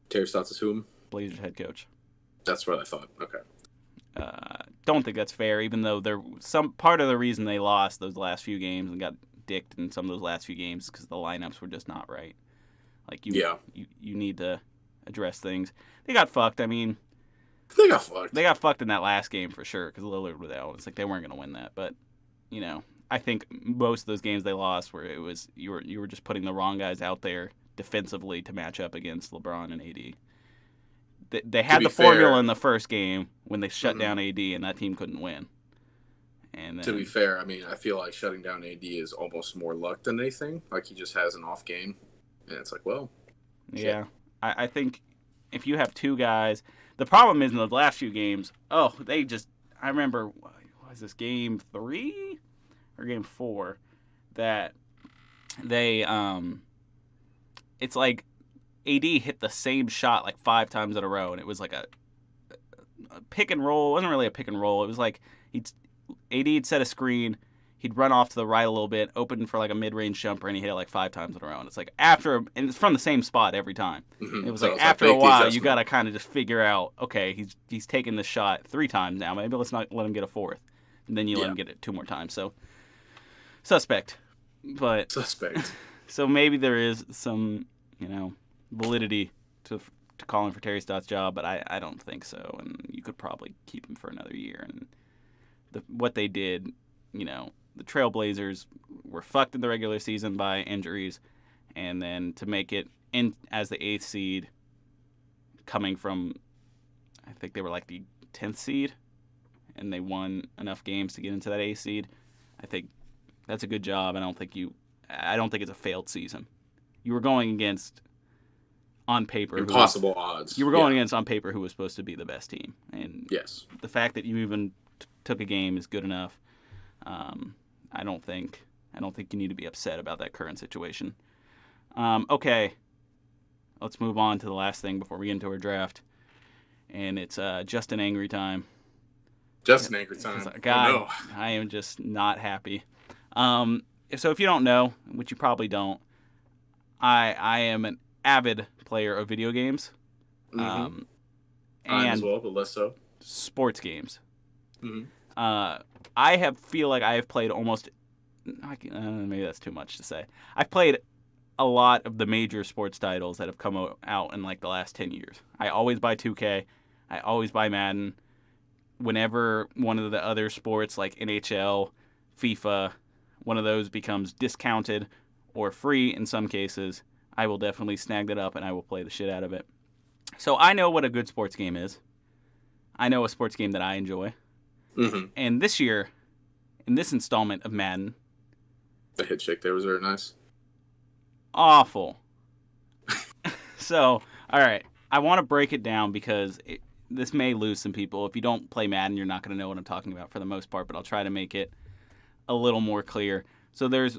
Terry Stotts is whom? Blazers head coach. That's what I thought. Okay. Don't think that's fair, even though some part of the reason they lost those last few games and got dicked in some of those last few games because the lineups were just not right. Like you need to address things. They got fucked. I mean, they got fucked. They got fucked in that last game for sure because Lillard was out. It's like they weren't going to win that. But I think most of those games they lost where it was you were just putting the wrong guys out there defensively to match up against LeBron and AD. They had the formula in the first game when they shut down AD, and that team couldn't win. And then, to be fair, I mean, I feel like shutting down AD is almost more luck than anything. Like, he just has an off game, and it's like, well, yeah. I think if you have two guys, the problem is in the last few games, I remember, was this game 3 or game 4, that they, it's like, AD hit the same shot like 5 times in a row, and it was like a pick and roll. It wasn't really a pick and roll. It was like AD'd set a screen, he'd run off to the right a little bit, open for like a mid-range jumper, and he hit it like 5 times in a row. And it's like and it's from the same spot every time. It was like after a while, you got to kind of just figure out, okay, he's taken the shot 3 times now. Maybe let's not let him get a 4th. And then you let him get it 2 more times. So, suspect. So maybe there is some, validity to calling for Terry Stotts' job, but I don't think so. And you could probably keep him for another year. And what they did, the Trailblazers were fucked in the regular season by injuries, and then to make it in as the 8th seed, coming from, I think they were like the 10th seed, and they won enough games to get into that 8th seed. I think that's a good job. I don't think it's a failed season. You were going against, on paper, impossible odds. You were going against, on paper, who was supposed to be the best team. And yes, the fact that you even took a game is good enough. I don't think you need to be upset about that current situation. Okay, let's move on to the last thing before we get into our draft, and it's Justin Angry time. Justin Angry time. God, oh, no. I am just not happy. So if you don't know, which you probably don't, I am an avid player of video games. I'm and as well, but less so. Sports games. Mm-hmm. I feel like I have played almost. Maybe that's too much to say. I've played a lot of the major sports titles that have come out in like the last 10 years. I always buy 2K. I always buy Madden. Whenever one of the other sports like NHL, FIFA, one of those becomes discounted or free in some cases, I will definitely snag that up and I will play the shit out of it. So I know what a good sports game is. I know a sports game that I enjoy. Mm-hmm. And this year, in this installment of Madden, the hit shake there was very nice. Awful. So, all right. I want to break it down because this may lose some people. If you don't play Madden, you're not going to know what I'm talking about for the most part, but I'll try to make it a little more clear. So there's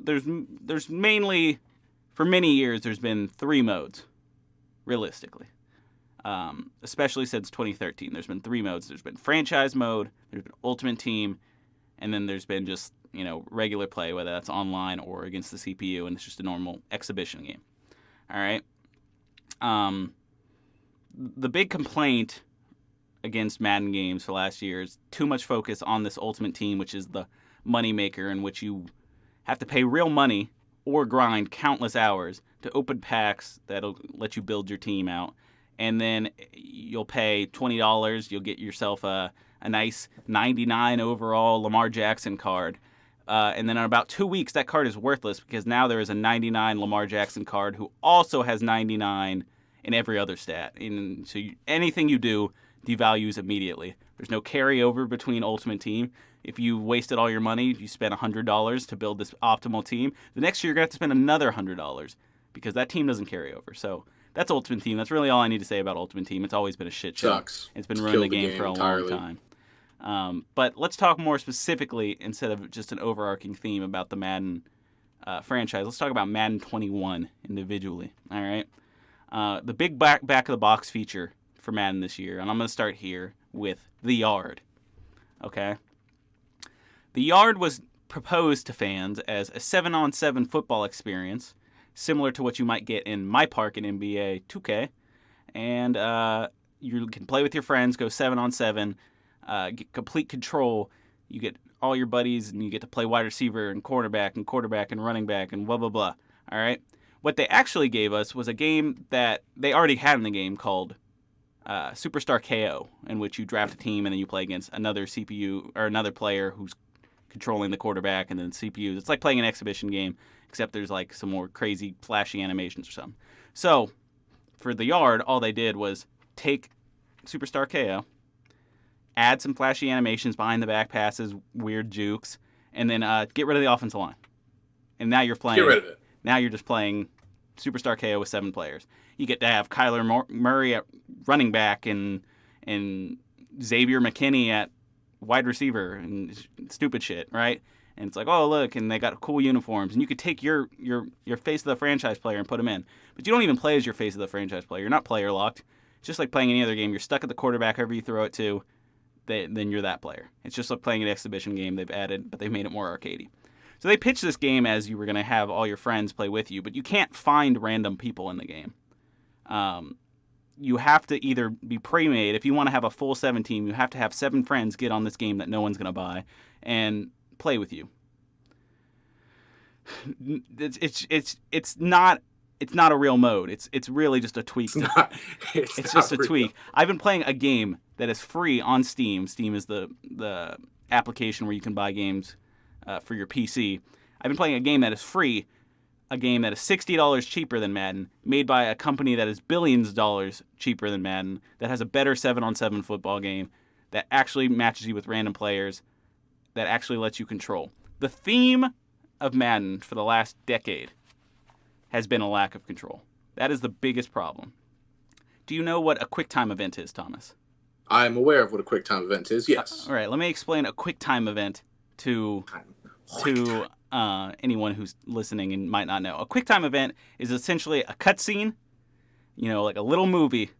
mainly, for many years, there's been 3 modes, realistically. Especially since 2013. There's been 3 modes. There's been franchise mode, there's been ultimate team, and then there's been just, regular play, whether that's online or against the CPU, and it's just a normal exhibition game. All right. The big complaint against Madden games for last year is too much focus on this Ultimate Team, which is the moneymaker, in which you have to pay real money or grind countless hours to open packs that'll let you build your team out. And then you'll pay $20. You'll get yourself a nice 99 overall Lamar Jackson card. And then in about 2 weeks, that card is worthless because now there is a 99 Lamar Jackson card who also has 99 in every other stat. And so anything you do devalues immediately. There's no carryover between Ultimate Team. If you wasted all your money, you spent $100 to build this optimal team, the next year you're going to have to spend another $100 because that team doesn't carry over. So that's Ultimate Team. That's really all I need to say about Ultimate Team. It's always been a shit show. Sucks. It's been ruining the game for a entirely. long time. But let's talk more specifically, instead of just an overarching theme about the Madden franchise. Let's talk about Madden 21 individually. All right. The big back of the box feature for Madden this year, and I'm going to start here with the Yard. Okay. The Yard was proposed to fans as a 7-on-7 football experience, similar to what you might get in My Park in NBA 2K, and you can play with your friends, go 7-on-7. Get complete control. You get all your buddies, and you get to play wide receiver and quarterback and running back and blah, blah, blah. All right? What they actually gave us was a game that they already had in the game called Superstar KO, in which you draft a team and then you play against another CPU or another player who's controlling the quarterback and then CPUs. It's like playing an exhibition game, except there's like some more crazy flashy animations or something. So for the Yard, all they did was take Superstar KO, add some flashy animations behind the back passes, weird jukes, and then get rid of the offensive line. And now you're playing. Get rid of it. Now you're just playing Superstar KO with 7 players. You get to have Kyler Murray at running back and Xavier McKinney at wide receiver and stupid shit, right? And it's like, oh, look, and they got cool uniforms. And you could take your face of the franchise player and put him in. But you don't even play as your face of the franchise player. You're not player locked. It's just like playing any other game. You're stuck at the quarterback, whoever you throw it to. Then you're that player. It's just like playing an exhibition game they've added, but they've made it more arcadey. So they pitched this game as you were going to have all your friends play with you, but you can't find random people in the game. You have to either be pre-made. If you want to have a full 7 team, you have to have 7 friends get on this game that no one's going to buy and play with you. It's not a real mode. It's really just a tweak. It's just a tweak. I've been playing a game that is free on Steam. Steam is the application where you can buy games for your PC. I've been playing a game that is free, a game that is $60 cheaper than Madden, made by a company that is billions of dollars cheaper than Madden, that has a better 7-on-7 football game, that actually matches you with random players, that actually lets you control. The theme of Madden for the last decade has been a lack of control. That is the biggest problem. Do you know what a QuickTime event is, Thomas? I'm aware of what a QuickTime event is, yes. All right, let me explain a QuickTime event to anyone who's listening and might not know. A QuickTime event is essentially a cutscene, like a little movie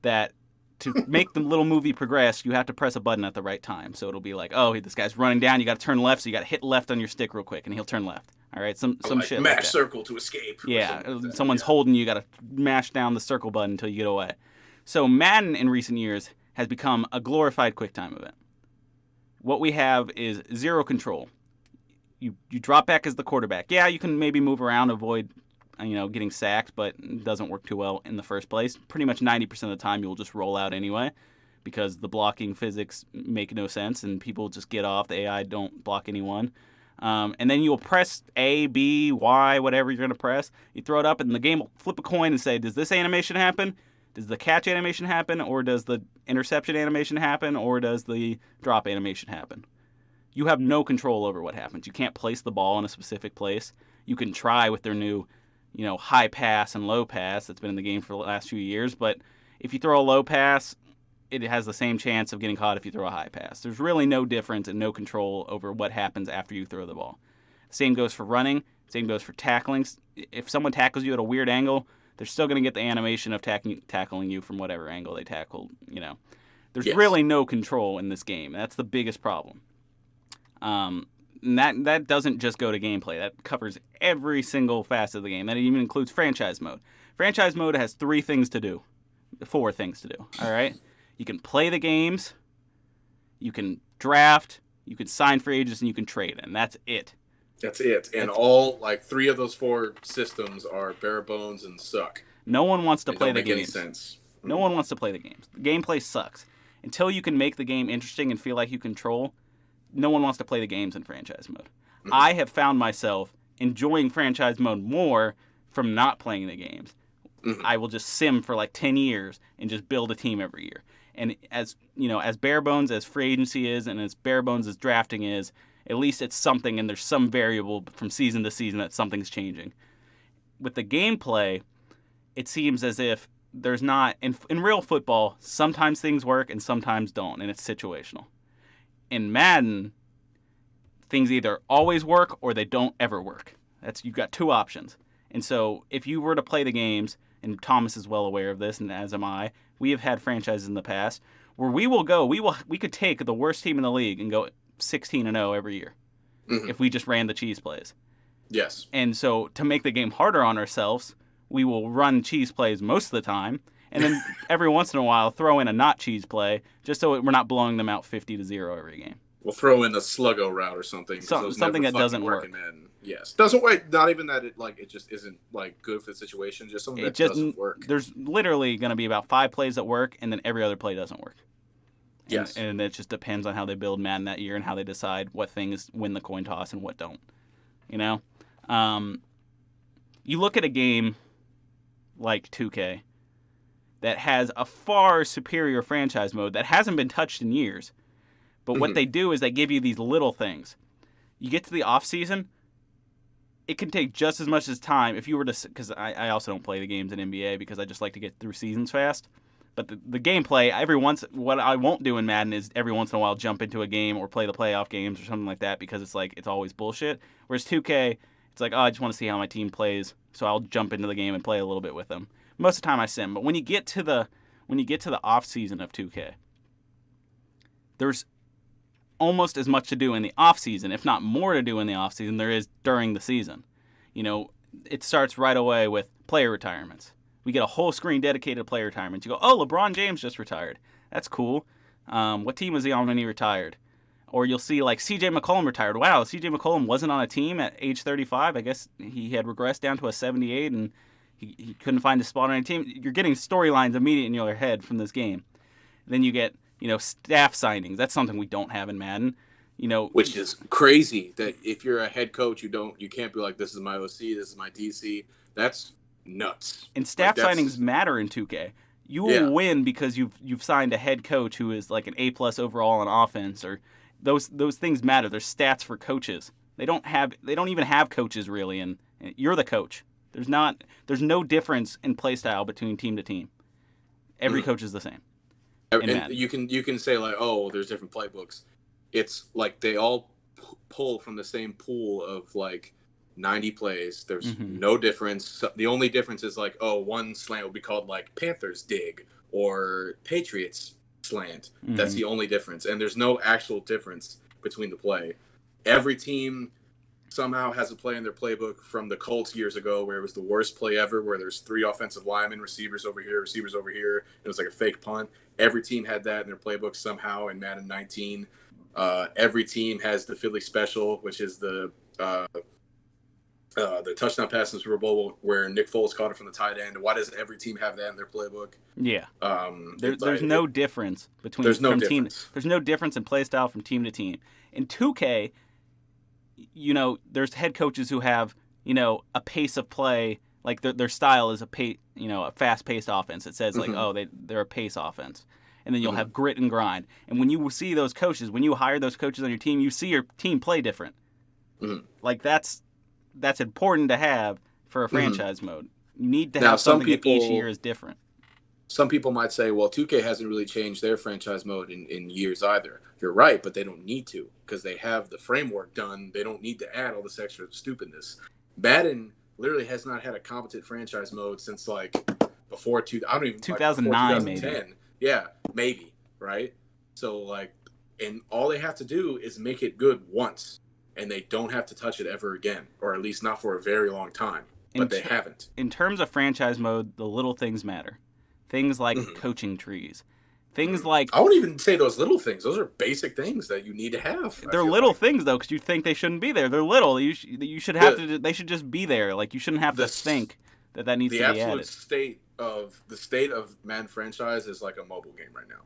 that to make the little movie progress, you have to press a button at the right time. So it'll be like, oh, this guy's running down, you got to turn left, so you got to hit left on your stick real quick, and he'll turn left. All right, some shit mash like that. circle to escape. Yeah, someone's holding you, got to mash down the circle button until you get away. So Madden in recent years has become a glorified QuickTime event. What we have is zero control. You drop back as the quarterback. Yeah, you can maybe move around, avoid getting sacked, but it doesn't work too well in the first place. Pretty much 90% of the time you'll just roll out anyway because the blocking physics make no sense and people just get off. The AI don't block anyone. And then you'll press A, B, Y, whatever you're going to press. You throw it up and the game will flip a coin and say, does this animation happen? Does the catch animation happen? Or does the interception animation happen? Or does the drop animation happen? You have no control over what happens. You can't place the ball in a specific place. You can try with their new, high pass and low pass that's been in the game for the last few years. But if you throw a low pass, it has the same chance of getting caught if you throw a high pass. There's really no difference and no control over what happens after you throw the ball. Same goes for running. Same goes for tackling. If someone tackles you at a weird angle, they're still going to get the animation of tackling you from whatever angle they tackled. There's really no control in this game. That's the biggest problem. And that doesn't just go to gameplay. That covers every single facet of the game. That even includes franchise mode. Franchise mode has 4 things to do. All right? You can play the games, you can draft, you can sign free agents, and you can trade. And that's it. That's it. And all, 3 of those 4 systems are bare bones and suck. No one wants to play the games. Don't make any sense. No one wants to play the games. The gameplay sucks. Until you can make the game interesting and feel like you control, no one wants to play the games in franchise mode. Mm-hmm. I have found myself enjoying franchise mode more from not playing the games. Mm-hmm. I will just sim for 10 years and just build a team every year. And as bare bones as free agency is and as bare bones as drafting is, at least it's something and there's some variable from season to season that something's changing. With the gameplay, it seems as if there's not, in real football, sometimes things work and sometimes don't, and it's situational. In Madden, things either always work or they don't ever work. You've got 2 options. And so if you were to play the games, and Thomas is well aware of this, and as am I, we have had franchises in the past where we could take the worst team in the league and go 16-0 every year if we just ran the cheese plays. Yes. And so to make the game harder on ourselves, we will run cheese plays most of the time, and then every once in a while throw in a not cheese play just so we're not blowing them out 50-0 every game. We'll throw in a sluggo route or something. Something that doesn't work. Yes, doesn't work. Not even that it just isn't good for the situation. Just something that doesn't work. There's literally going to be about 5 plays that work, and then every other play doesn't work. Yes, and it just depends on how they build Madden that year and how they decide what things win the coin toss and what don't. You look at a game like 2K that has a far superior franchise mode that hasn't been touched in years. But what they do is they give you these little things. You get to the off season, it can take just as much as time if you were to, because I also don't play the games in NBA because I just like to get through seasons fast. But the gameplay, what I won't do in Madden is every once in a while jump into a game or play the playoff games or something like that because it's always bullshit. Whereas 2K, it's I just want to see how my team plays, so I'll jump into the game and play a little bit with them. Most of the time I sim, but when you get to the off season of 2K, there's almost as much to do in the off season, if not more to do in the off season there is during the season. It starts right away with player retirements. We get a whole screen dedicated to player retirements. You go, oh, LeBron James just retired. That's cool. What team was he on when he retired? Or you'll see C.J. McCollum retired. Wow, C.J. McCollum wasn't on a team at age 35. I guess he had regressed down to a 78 and he couldn't find a spot on a team. You're getting storylines immediately in your head from this game. Then you get staff signings. That's something we don't have in Madden. Which is crazy that if you're a head coach, you can't be like, this is my OC, this is my DC. That's nuts. And staff signings matter in 2K. You will win because you've signed a head coach who is an A+ overall on offense, or those things matter. There's stats for coaches. They don't even have coaches really, and you're the coach. There's no difference in play style between team to team. Every coach is the same. And you can say oh, there's different playbooks. It's they all pull from the same pool of 90 plays. There's no difference. The only difference is one slant will be called Panthers dig or Patriots slant. That's the only difference. And there's no actual difference between the play. Every team somehow has a play in their playbook from the Colts years ago where it was the worst play ever, where there's 3 offensive linemen, receivers over here. It was a fake punt. Every team had that in their playbook somehow in Madden 19. Every team has the Philly special, which is the touchdown pass in the Super Bowl where Nick Foles caught it from the tight end. Why does every team have that in their playbook? Yeah. There's no difference between there's no difference. There's no difference in play style from team to team. In 2K, there's head coaches who have, a pace of play, their style is a fast-paced offense. It says they're a pace offense. And then you'll have grit and grind. And when you see those coaches, when you hire those coaches on your team, you see your team play different. That's important to have for a franchise mode. You need to have something that each year is different. Some people might say, well, 2K hasn't really changed their franchise mode in years either. You're right, but they don't need to because they have the framework done. They don't need to add all this extra stupidness. Madden literally has not had a competent franchise mode since before 2009 maybe. Yeah, maybe, right? So and all they have to do is make it good once. and they don't have to touch it ever again, or at least not for a very long time. But they haven't. In terms of franchise mode, the little things matter. Things like coaching trees. Things like... I wouldn't even say those little things. Those are basic things that you need to have. They're little things, though, because you think they shouldn't be there. They're little. You should have to... They should just be there. Like, you shouldn't have to think that needs to be added. The state of Madden franchise is like a mobile game right now.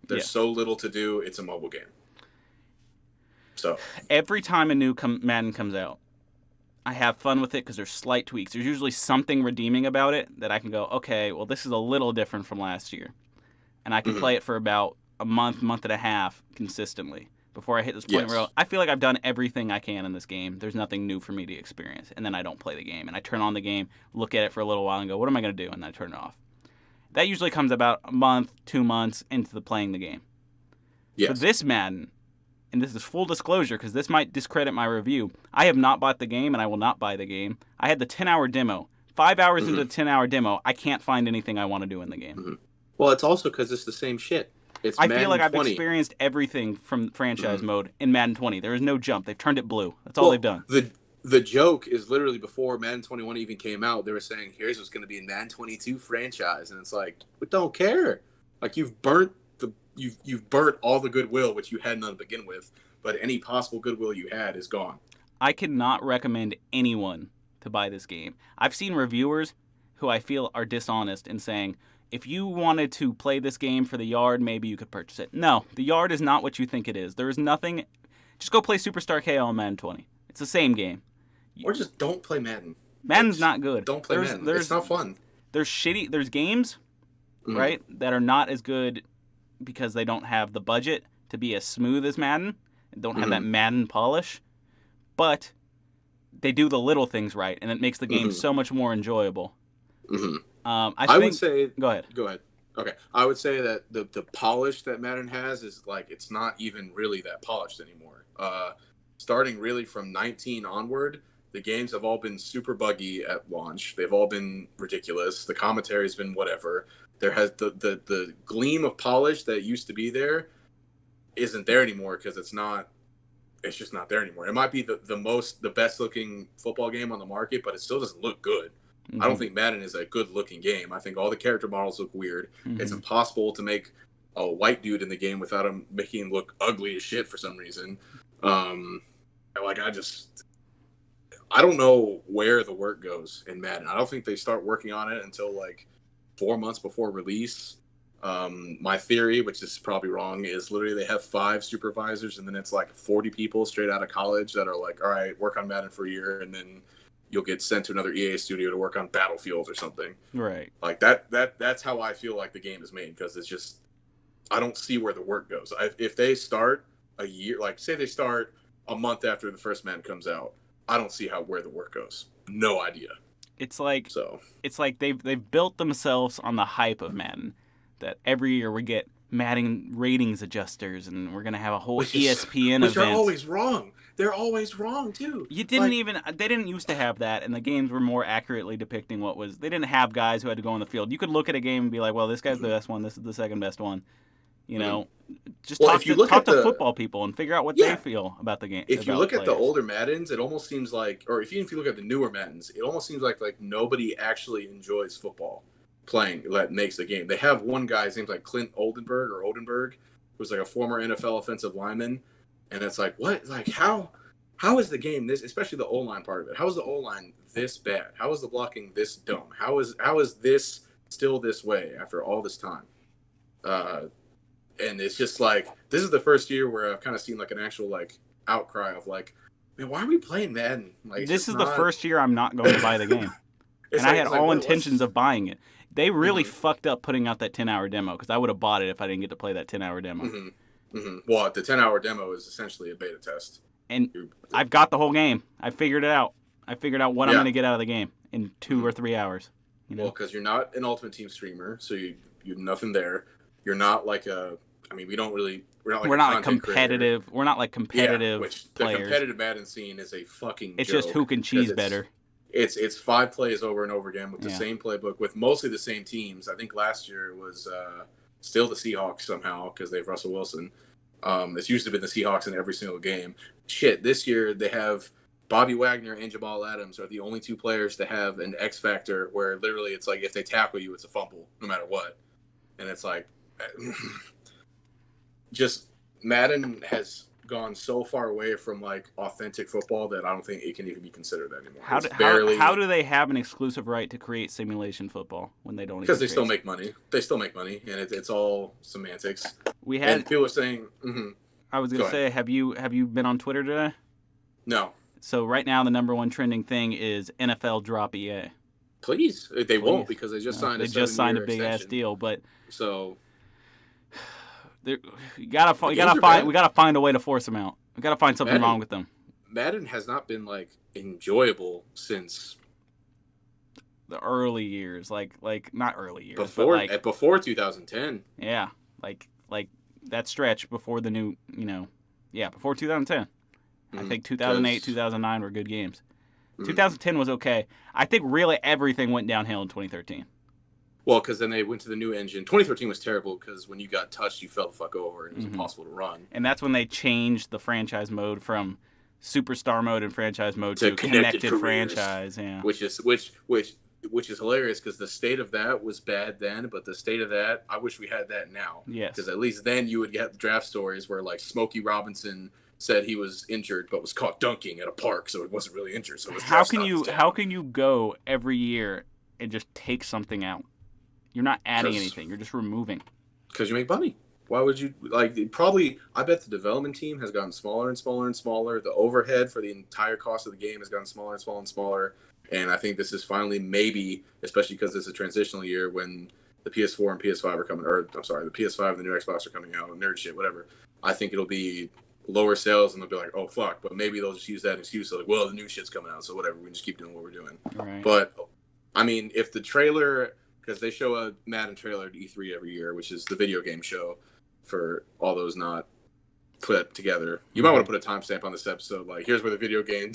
There's so little to do. It's a mobile game. So every time a new Madden comes out, I have fun with it because there's slight tweaks. There's usually something redeeming about it that I can go, okay, well, this is a little different from last year. And I can play it for about a month and a half consistently before I hit this point where I feel like I've done everything I can in this game. There's nothing new for me to experience. And then I don't play the game. And I turn on the game, look at it for a little while, and go, what am I going to do? And then I turn it off. That usually comes about a month, 2 months into playing the game. Yes. For this Madden, and this is full disclosure because this might discredit my review, I have not bought the game and I will not buy the game. I had the 10-hour demo. 5 hours into the 10-hour demo, I can't find anything I want to do in the game. Well, it's also because it's the same shit. It's I Madden feel like 20. I've experienced everything from franchise mode in Madden 20. There is no jump. They've turned it blue. That's all they've done. The joke is literally before Madden 21 even came out, they were saying, here's what's going to be in Madden 22 franchise. And it's like, we don't care. Like, you've burnt all the goodwill, which you had none to begin with. But any possible goodwill you had is gone. I cannot recommend anyone to buy this game. I've seen reviewers who I feel are dishonest in saying, if you wanted to play this game for the yard, maybe you could purchase it. No, the yard is not what you think it is. There is nothing. Just go play Superstar KO on Madden 20. It's the same game. Or just don't play Madden. Madden's not good. Don't play Madden. It's not fun. There's games, right, that are not as good because they don't have the budget to be as smooth as Madden. Don't have that Madden polish, but they do the little things right, and it makes the game so much more enjoyable. I would say... Go ahead. Okay. I would say that the polish that Madden has is, like, it's not even really that polished anymore. Starting really from 19 onward, the games have all been super buggy at launch. They've all been ridiculous. The commentary's been whatever. There has the gleam of polish that used to be there isn't there anymore because it's just not there anymore. It might be the best looking football game on the market, but it still doesn't look good. I don't think Madden is a good looking game. I think all the character models look weird. It's impossible to make a white dude in the game without him making him look ugly as shit for some reason. I don't know where the work goes in Madden. I don't think they start working on it until like 4 months before release. My theory, which is probably wrong, is literally they have 5 supervisors and then it's like 40 people straight out of college that are like, all right, work on Madden for a year and then you'll get sent to another EA studio to work on Battlefield or something. Right. Like that's how I feel like the game is made because it's just, I don't see where the work goes. If they start a year, like say they start a month after the first Madden comes out, I don't see where the work goes. No idea. It's like they've built themselves on the hype of Madden. That every year we get Madden ratings adjusters, and we're gonna have a whole ESPN event. Which are always wrong. They're always wrong too. They didn't used to have that, and the games were more accurately depicting what was. They didn't have guys who had to go on the field. You could look at a game and be like, well, this guy's the best one. This is the second best one. You know, just talk to football people and figure out what they feel about the game. If you look at the older Maddens, it almost seems like, or if you look at the newer Maddens, it almost seems like nobody actually enjoys football playing that makes the game. They have one guy, his name's like Clint Oldenburg, who's like a former NFL offensive lineman, and it's like, what? Like, how is the game this, especially the O-line part of it, how is the O-line this bad? How is the blocking this dumb? How is this still this way after all this time? And it's just like, this is the first year where I've kind of seen like an actual like outcry of like, man, why are we playing Madden? Like, this is the first year I'm not going to buy the game. And I had all intentions of buying it. They really fucked up putting out that 10-hour demo because I would have bought it if I didn't get to play that 10-hour demo. Well, the 10-hour demo is essentially a beta test. And I've got the whole game. I figured it out. I figured out what I'm going to get out of the game in 2 or 3 hours. You know? Well, because you're not an Ultimate Team streamer, so you have nothing there. You're not like a... I mean, we're not like competitive. Creator. We're not like competitive which players. The competitive Madden scene is a fucking It's joke. just who can cheese better. It's 5 plays over and over again with the same playbook with mostly the same teams. I think last year it was still the Seahawks somehow because they have Russell Wilson. It's usually been the Seahawks in every single game. Shit, this year they have Bobby Wagner and Jamal Adams are the only two players to have an X factor where literally it's like if they tackle you, it's a fumble no matter what. And it's like, just Madden has gone so far away from like authentic football that I don't think it can even be considered anymore. How do they have an exclusive right to create simulation football when they don't? Because they still make money. They still make money, and it's all semantics. And people are saying. Mm-hmm. I was gonna say, have you been on Twitter today? No. So right now the number one trending thing is NFL drop EA. Please, they won't because they just signed. They just signed a big ass deal, but so. We gotta find a way to force them out. We gotta find something wrong with them. Madden has not been like enjoyable since the early years, like not early years, before but before 2010. Yeah, like that stretch before the new, before 2010. I think 2008, 2009 were good games. 2010 was okay. I think really everything went downhill in 2013. Well, because then they went to the new engine. 2013 was terrible because when you got touched, you fell the fuck over and it was impossible to run. And that's when they changed the franchise mode from superstar mode and franchise mode to connected franchise. Yeah, which is hilarious because the state of that was bad then, but the state of that, I wish we had that now. Yes, because at least then you would get the draft stories where like Smokey Robinson said he was injured but was caught dunking at a park, so he wasn't really injured. So how can you go every year and just take something out? You're not adding anything. You're just removing. Because you make money. Why would you probably? I bet the development team has gotten smaller and smaller and smaller. The overhead for the entire cost of the game has gotten smaller and smaller and smaller. And I think this is finally maybe, especially because it's a transitional year when the PS4 and PS5 are coming, or I'm sorry, the PS5 and the new Xbox are coming out, nerd shit, whatever. I think it'll be lower sales and they'll be like, oh fuck, but maybe they'll just use that excuse like, well, the new shit's coming out, so whatever, we can just keep doing what we're doing. Right. But I mean, if the trailer. Because they show a Madden trailer at E3 every year, which is the video game show for all those not put together. You might want to put a timestamp on this episode. Like, here's where the video game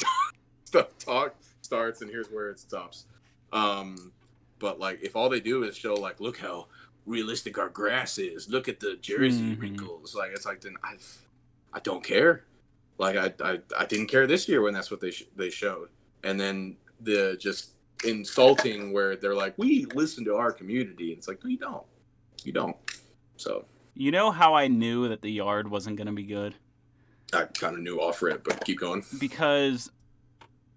talk starts, and here's where it stops. But, like, if all they do is show, like, look how realistic our grass is. Look at the jersey wrinkles. Like, it's like, then I don't care. Like, I didn't care this year when that's what they showed. And then the just insulting where they're like, we listen to our community. It's like, no, you don't. So you know how I knew that the yard wasn't going to be good? I kind of knew off rip, but keep going. Because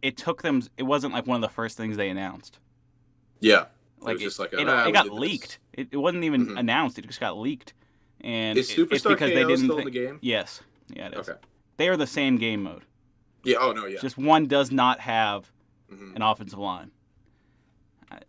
it took them. It wasn't like one of the first things they announced. Yeah, like it was just like it got leaked. It wasn't even announced. It just got leaked. And is Superstar it's because KO they didn't still in the game? Yes, yeah, it is. Okay, they are the same game mode. Yeah. Oh no, yeah. Just one does not have an offensive line.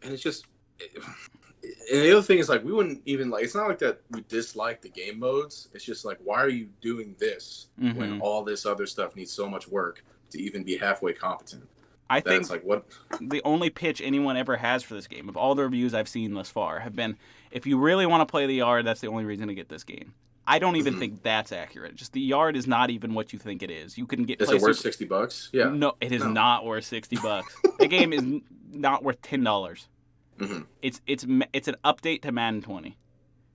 And it's just, and the other thing is like we wouldn't even like. It's not like that we dislike the game modes. It's just like, why are you doing this when all this other stuff needs so much work to even be halfway competent? I think like what the only pitch anyone ever has for this game, of all the reviews I've seen thus far, have been, if you really want to play the yard, that's the only reason to get this game. I don't even think that's accurate. Just the yard is not even what you think it is. You can get. Is it worth $60? Yeah. No, it is not worth $60. The game is not worth $10. It's an update to Madden 20.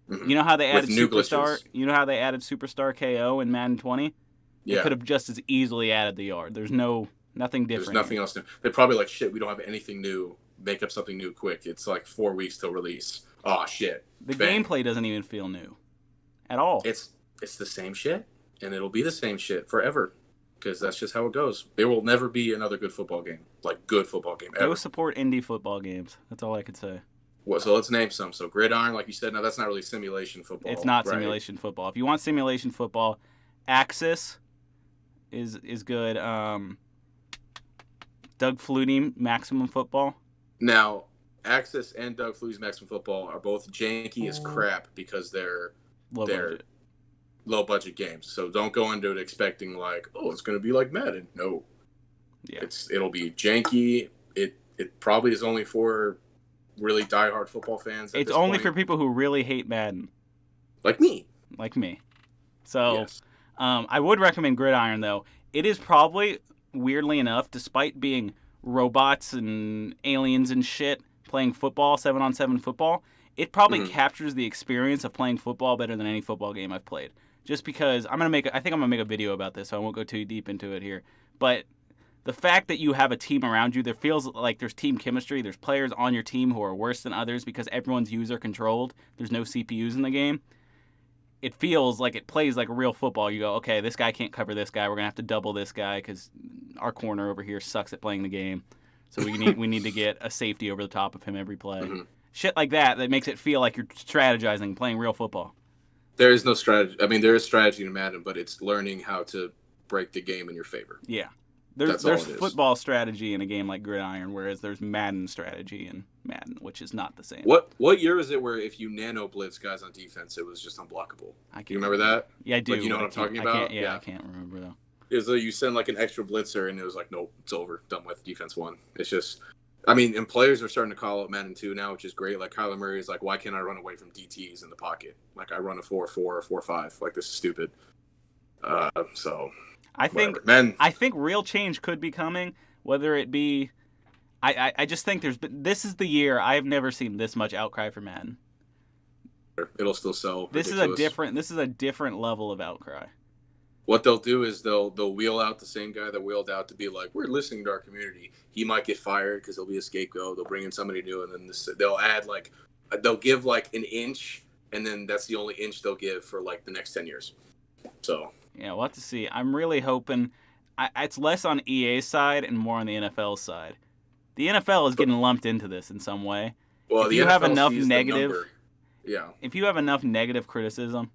You know how they added Superstar? You know how they added Superstar KO in Madden 20? Yeah. They could have just as easily added the yard. There's nothing different. There's nothing else new. They're probably like, shit, we don't have anything new. Make up something new quick. It's like 4 weeks till release. Oh shit. The gameplay doesn't even feel new. At all. It's the same shit, and it'll be the same shit forever, because that's just how it goes. There will never be another good football game, like good football game ever. Go support indie football games. That's all I could say. Well, so let's name some. So Gridiron, like you said, now that's not really simulation football. It's not simulation football. If you want simulation football, Axis is good. Doug Flutie, Maximum Football. Now, Axis and Doug Flutie's Maximum Football are both janky as crap because they're low budget games. So don't go into it expecting like, oh, it's going to be like Madden. No. Yeah. It'll be janky. It probably is only for really diehard football fans. It's only for people who really hate Madden. Like me. So yes. I would recommend Gridiron, though. It is probably, weirdly enough, despite being robots and aliens and shit, playing football, 7-on-7 football, it probably captures the experience of playing football better than any football game I've played. just because I think I'm gonna make a video about this, so I won't go too deep into it here. But the fact that you have a team around you, there feels like there's team chemistry. There's players on your team who are worse than others because everyone's user controlled. There's no CPUs in the game. It feels like it plays like real football. You go, okay, this guy can't cover this guy. We're gonna have to double this guy because our corner over here sucks at playing the game. So we need to get a safety over the top of him every play. Mm-hmm. Shit like that makes it feel like you're strategizing, playing real football. There is no strategy. I mean, there is strategy in Madden, but it's learning how to break the game in your favor. Yeah. There's all it is. football strategy in a game like Gridiron, whereas there's Madden strategy in Madden, which is not the same. What year is it where if you nano blitz guys on defense, it was just unblockable? Do you remember that? Yeah, I do. Like, you know what I'm talking about? I can't remember though. It was like you send like an extra blitzer, and it was like, nope, it's over, done with, defense won. It's just, I mean, and players are starting to call out Madden 2 now, which is great. Like Kyler Murray is like, why can't I run away from DTs in the pocket? Like I run a 4-4 or 4-5. Like this is stupid. So. I think real change could be coming, whether it be I just think this is the year I've never seen this much outcry for Madden. It'll still sell. This is a different level of outcry. What they'll do is they'll wheel out the same guy that wheeled out to be like, we're listening to our community. He might get fired because he'll be a scapegoat. They'll bring in somebody new, and then they'll add they'll give like an inch, and then that's the only inch they'll give for like the next 10 years. So. Yeah, we'll have to see. I'm really hoping it's less on EA's side and more on the NFL's side. The NFL is getting lumped into this in some way. Well, if you have enough negative, if you have enough negative criticism,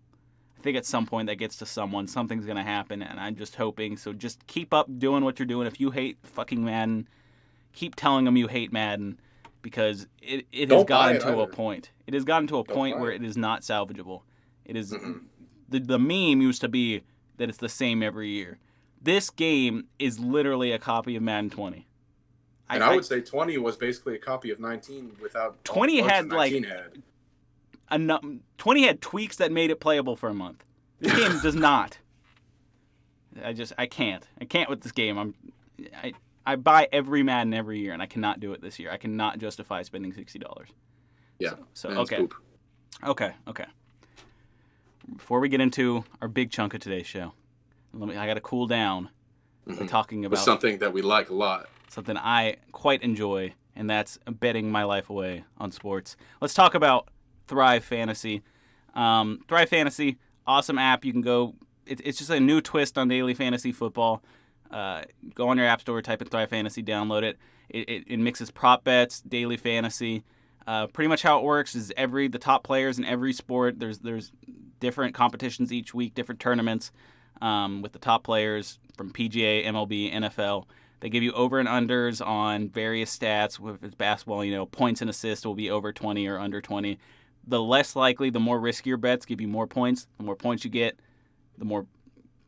I think at some point that gets to someone. Something's going to happen, and I'm just hoping. So just keep up doing what you're doing. If you hate fucking Madden, keep telling them you hate Madden because it has gotten to a point. It has gotten to a point where it is not salvageable. It is the meme used to be that it's the same every year. This game is literally a copy of Madden 20. And I would say 20 was basically a copy of 19 without 20 had 19 20 had tweaks that made it playable for a month. This game does not. I can't with this game. I buy every Madden every year, and I cannot do it this year. I cannot justify spending $60. Yeah. So okay. Okay. Before we get into our big chunk of today's show, I got to cool down by talking about something that we like a lot. Something I quite enjoy, and that's betting my life away on sports. Let's talk about Thrive Fantasy. Thrive Fantasy, awesome app. You can go. It's just a new twist on daily fantasy football. Go on your app store, type in Thrive Fantasy, download it. It mixes prop bets, daily fantasy. Pretty much how it works is the top players in every sport. There's different competitions each week, different tournaments with the top players from PGA, MLB, NFL. They give you over and unders on various stats. If it's basketball, points and assists will be over 20 or under 20. The less likely, the more riskier bets give you more points. The more points you get, the more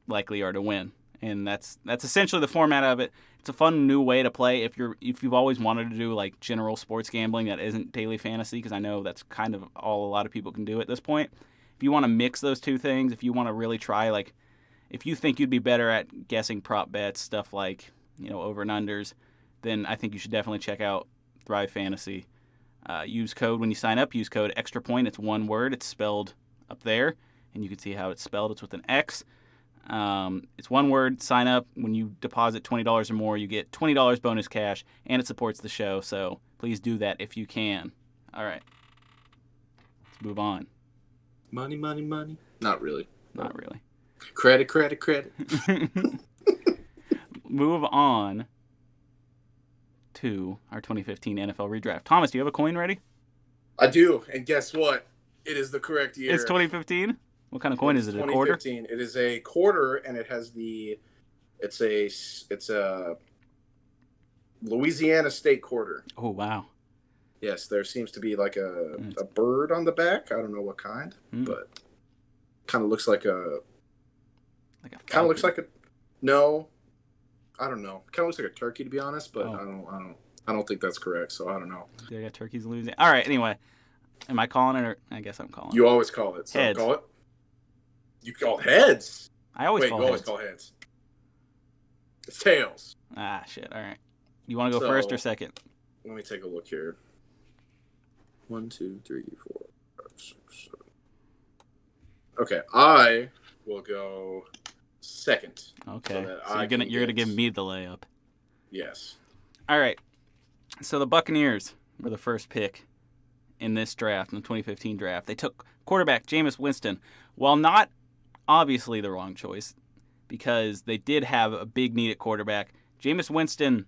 likely you are to win. And that's essentially the format of it. It's a fun new way to play if you've always wanted to do like general sports gambling that isn't daily fantasy, because I know that's kind of all a lot of people can do at this point. If you want to mix those two things, if you want to really try, like, if you think you'd be better at guessing prop bets, stuff like, over and unders, then I think you should definitely check out Thrive Fantasy. Use code when you sign up. Use code XtraPoint. It's one word. It's spelled up there, and you can see how it's spelled. It's with an X. It's one word. Sign up. When you deposit $20 or more, you get $20 bonus cash, and it supports the show. So please do that if you can. All right. Let's move on. Money. Not really. Not really. Credit. Move on to our 2015 NFL Redraft. Thomas, do you have a coin ready? I do, and guess what? It is the correct year. It's 2015? What kind of coin is it? A quarter? 2015. It is a quarter, and it has it's a Louisiana State quarter. Oh, wow. Yes, there seems to be like a bird on the back. I don't know what kind, but kind of looks like a no. I don't know. Kind of looks like a turkey, to be honest, but I don't think that's correct. So I don't know. They got turkeys in Louisiana. All right. Anyway, am I calling it, or I guess I'm calling it? You always call it. So heads. Call it. You call heads. I always call heads. Always call heads. It's tails. Ah, shit. All right. You want to go first or second? Let me take a look here. 1, 2, 3, 4, 5, 6, 7. Okay, I will go second. Okay. that So I you're gonna give me the layup. Yes. All right. So the Buccaneers were the first pick in this draft, in the 2015 draft. They took quarterback Jameis Winston. While not obviously the wrong choice, because they did have a big need at quarterback, Jameis Winston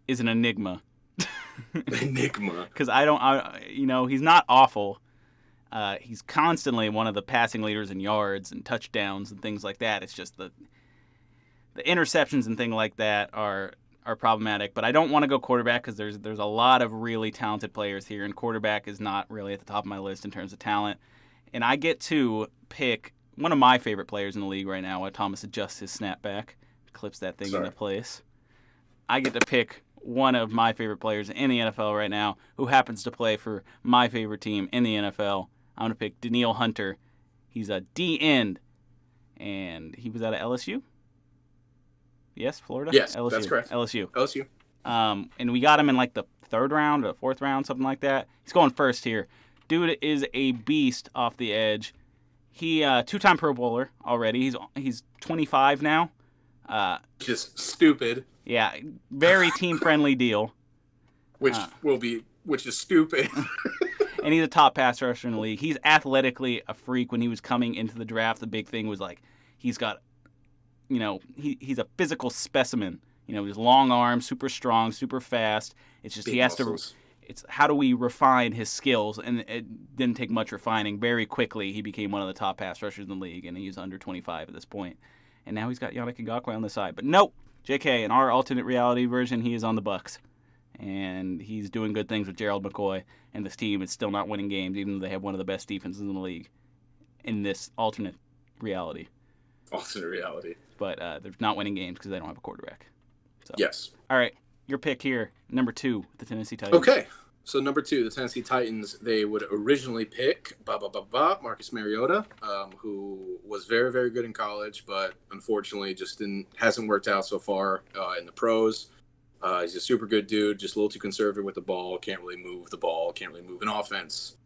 is an enigma. Enigma. Because he's not awful. He's constantly one of the passing leaders in yards and touchdowns and things like that. It's just the interceptions and things like that are problematic. But I don't want to go quarterback because there's a lot of really talented players here, and quarterback is not really at the top of my list in terms of talent. And I get to pick one of my favorite players in the league right now while Thomas adjusts his snapback, clips that thing into place. I get to pick one of my favorite players in the NFL right now who happens to play for my favorite team in the NFL. I'm going to pick Danielle Hunter. He's a D-end, and he was out of LSU? Yes, Florida? Yes, LSU. that's correct. LSU. And we got him in like the third round or fourth round, something like that. He's going first here. Dude is a beast off the edge. He two-time Pro Bowler already. He's 25 now. Just stupid. Yeah, very team-friendly deal. Which is stupid. And he's a top pass rusher in the league. He's athletically a freak. When he was coming into the draft, the big thing was like he's got, he's a physical specimen. His long arms, super strong, super fast. It's just Big he has muscles. It's how do we refine his skills? And it didn't take much refining. Very quickly, he became one of the top pass rushers in the league, and he's under 25 at this point. And now he's got Yannick Ngakoue on the side. But nope, JK, in our alternate reality version, he is on the Bucs. And he's doing good things with Gerald McCoy, and this team is still not winning games, even though they have one of the best defenses in the league in this alternate reality. Alternate reality. But they're not winning games because they don't have a quarterback. So. Yes. All right, your pick here, number 2, the Tennessee Titans. Okay. So number 2, the Tennessee Titans, they would originally pick Marcus Mariota, who was very, very good in college, but unfortunately just hasn't worked out so far in the pros. He's a super good dude, just a little too conservative with the ball, can't really move the ball, can't really move an offense.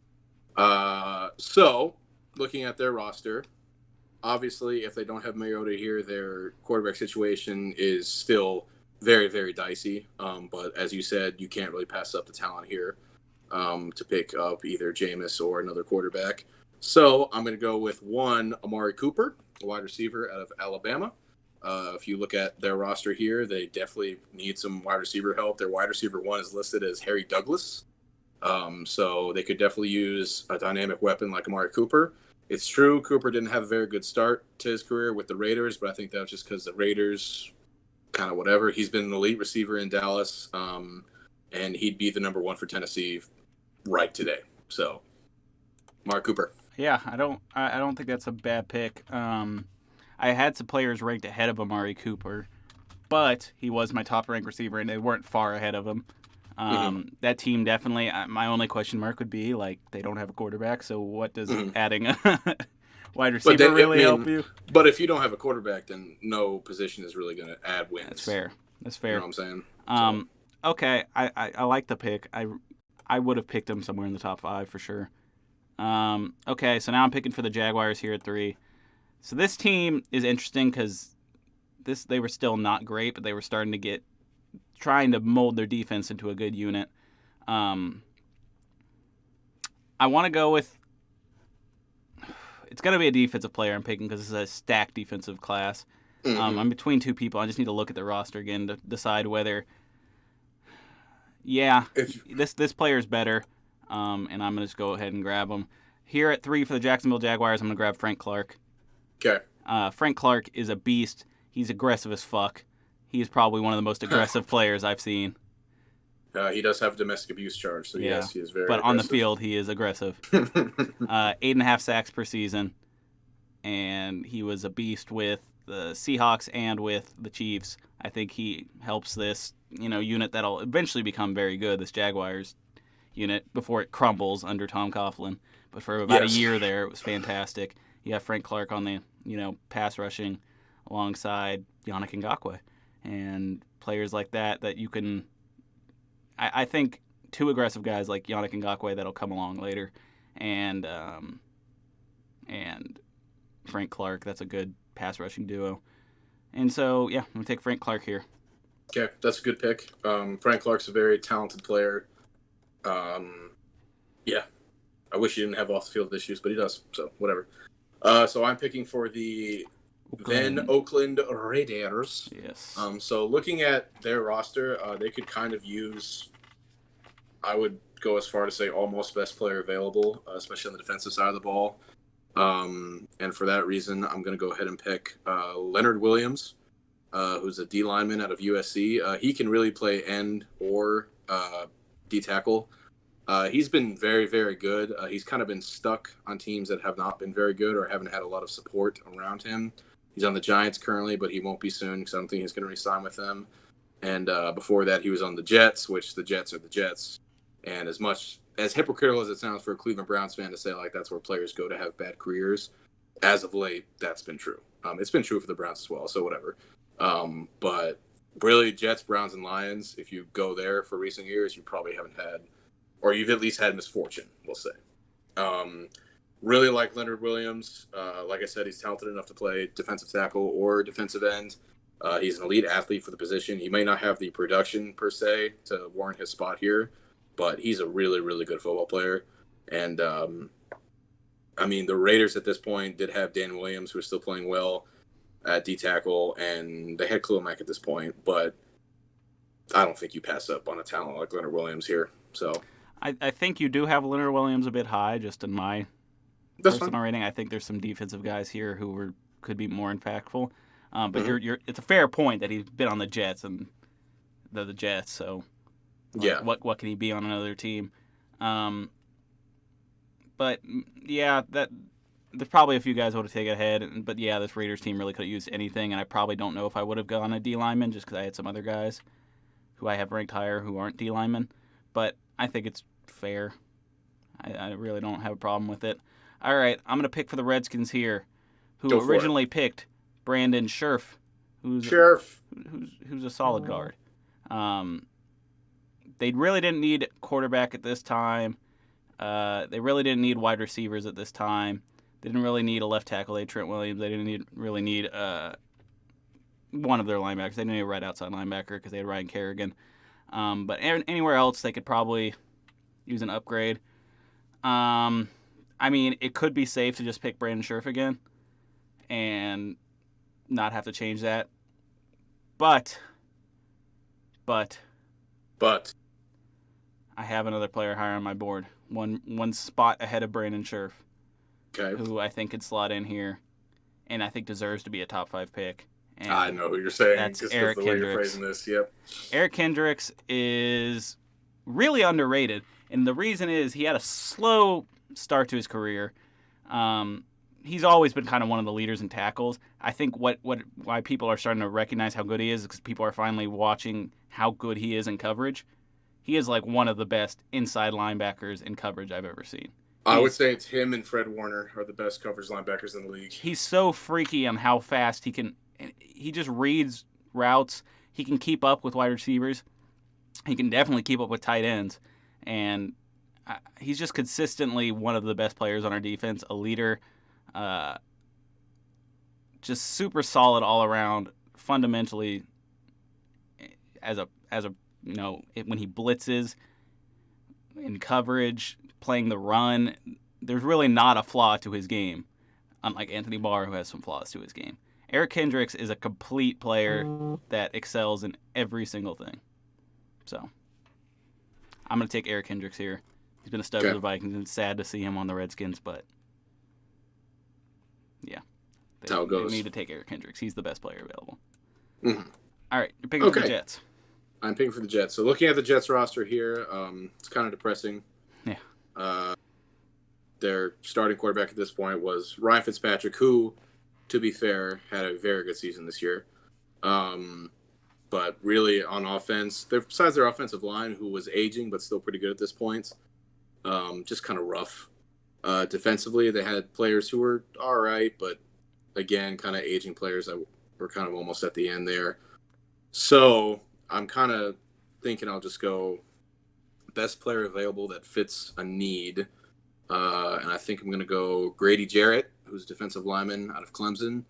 So looking at their roster, obviously if they don't have Mariota here, their quarterback situation is still very, very dicey. But as you said, you can't really pass up the talent here to pick up either Jameis or another quarterback. So I'm going to go with one, Amari Cooper, a wide receiver out of Alabama. If you look at their roster here, they definitely need some wide receiver help. Their wide receiver 1 is listed as Harry Douglas. So they could definitely use a dynamic weapon like Amari Cooper. It's true, Cooper didn't have a very good start to his career with the Raiders, but I think that was just because the Raiders kind of whatever. He's been an elite receiver in Dallas, and he'd be the number 1 for Tennessee right today. So, Mark Cooper. Yeah, I don't think that's a bad pick. I had some players ranked ahead of Amari Cooper, but he was my top-ranked receiver, and they weren't far ahead of him. That team definitely. My only question mark would be like they don't have a quarterback, so what does adding a wide receiver really help you? But if you don't have a quarterback, then no position is really going to add wins. That's fair. You know what I'm saying? Okay, I like the pick. I would have picked him somewhere in the top 5 for sure. Okay, so now I'm picking for the Jaguars here at 3. So this team is interesting because they were still not great, but they were starting to trying to mold their defense into a good unit. I want to go with. It's going to be a defensive player I'm picking because this is a stacked defensive class. I'm between 2 people. I just need to look at the roster again to decide whether. Yeah, this player is better, and I'm going to just go ahead and grab him. Here at 3 for the Jacksonville Jaguars, I'm going to grab Frank Clark. Okay. Frank Clark is a beast. He's aggressive as fuck. He is probably one of the most aggressive players I've seen. He does have a domestic abuse charge, so yes, he is very aggressive. On the field, he is aggressive. 8.5 sacks per season, and he was a beast with the Seahawks and with the Chiefs. I think he helps this unit that'll eventually become very good, this Jaguars unit, before it crumbles under Tom Coughlin. But for about a year there, it was fantastic. You have Frank Clark on the pass rushing alongside Yannick Ngakoue. And players like that you can – I think 2 aggressive guys like Yannick Ngakoue that'll come along later. And Frank Clark. That's a good pass rushing duo. And so, yeah, I'm going to take Frank Clark here. Okay, that's a good pick. Frank Clark's a very talented player. Yeah, I wish he didn't have off-the-field issues, but he does, so whatever. So I'm picking for the then Oakland Raiders. Yes. So looking at their roster, they could kind of use, I would go as far to say, almost best player available, especially on the defensive side of the ball. And for that reason, I'm going to go ahead and pick Leonard Williams, who's a D lineman out of USC. He can really play end or D tackle. He's been very, very good. He's kind of been stuck on teams that have not been very good or haven't had a lot of support around him. He's on the Giants currently, but he won't be soon because I don't think he's going to re-sign with them. And before that, he was on the Jets, which the Jets are the Jets. And as much as hypocritical as it sounds for a Cleveland Browns fan to say like that's where players go to have bad careers, as of late, that's been true. It's been true for the Browns as well, so whatever. But really, Jets, Browns, and Lions, if you go there for recent years, you probably haven't had, or you've at least had misfortune, we'll say. Really like Leonard Williams. Like I said, he's talented enough to play defensive tackle or defensive end. He's an elite athlete for the position. He may not have the production, per se, to warrant his spot here, but he's a really, really good football player. And, I mean, the Raiders at this point did have Dan Williams, who was still playing well at D-tackle, and they had Khalil Mack at this point, but I don't think you pass up on a talent like Leonard Williams here. So I think you do have Leonard Williams a bit high, just in my personal rating. I think there's some defensive guys here who could be more impactful. But it's a fair point that he's been on the Jets, and they're the Jets, so yeah, what can he be on another team? But yeah, there's probably a few guys who would have taken ahead. But yeah, this Raiders team really could have used anything, and I probably don't know if I would have gone a D lineman just because I had some other guys who I have ranked higher who aren't D linemen. But I think it's fair. I really don't have a problem with it. All right, I'm gonna pick for the Redskins here, who originally picked Brandon Scherf, who's a solid guard. They really didn't need quarterback at this time. They really didn't need wide receivers at this time. They didn't really need a left tackle. They had Trent Williams. They didn't really need one of their linebackers. They didn't need a right outside linebacker because they had Ryan Kerrigan. But anywhere else, they could probably use an upgrade. I mean, it could be safe to just pick Brandon Scherf again and not have to change that. But I have another player higher on my board. One spot ahead of Brandon Scherf. Okay. Who I think could slot in here and I think deserves to be a top 5 pick. And I know who you're saying. That's just Eric the way Kendricks. you're phrasing this. Yep. Eric Kendricks is really underrated, and the reason is he had a slow start to his career. He's always been kind of one of the leaders in tackles. I think why people are starting to recognize how good he is because people are finally watching how good he is in coverage. He is like one of the best inside linebackers in coverage I've ever seen. I would say it's him and Fred Warner are the best coverage linebackers in the league. He's so freaky on how fast he can. He just reads routes. He can keep up with wide receivers. He can definitely keep up with tight ends. And he's just consistently one of the best players on our defense, a leader, just super solid all around, fundamentally as a when he blitzes in coverage, playing the run, there's really not a flaw to his game, unlike Anthony Barr, who has some flaws to his game. Eric Kendricks is a complete player that excels in every single thing. So I'm going to take Eric Kendricks here. He's been a stud for the Vikings, and it's sad to see him on the Redskins, but yeah. That's how it goes. They need to take Eric Kendricks. He's the best player available. Mm-hmm. All right, you're picking for the Jets. I'm picking for the Jets. So looking at the Jets roster here, it's kind of depressing. Yeah. Their starting quarterback at this point was Ryan Fitzpatrick, who, to be fair, had a very good season this year. But really on offense, besides their offensive line, who was aging but still pretty good at this point, just kind of rough. Defensively, they had players who were all right, but again, kind of aging players that were kind of almost at the end there. So I'm kind of thinking I'll just go best player available that fits a need. And I think I'm going to go Grady Jarrett, who's a defensive lineman out of Clemson.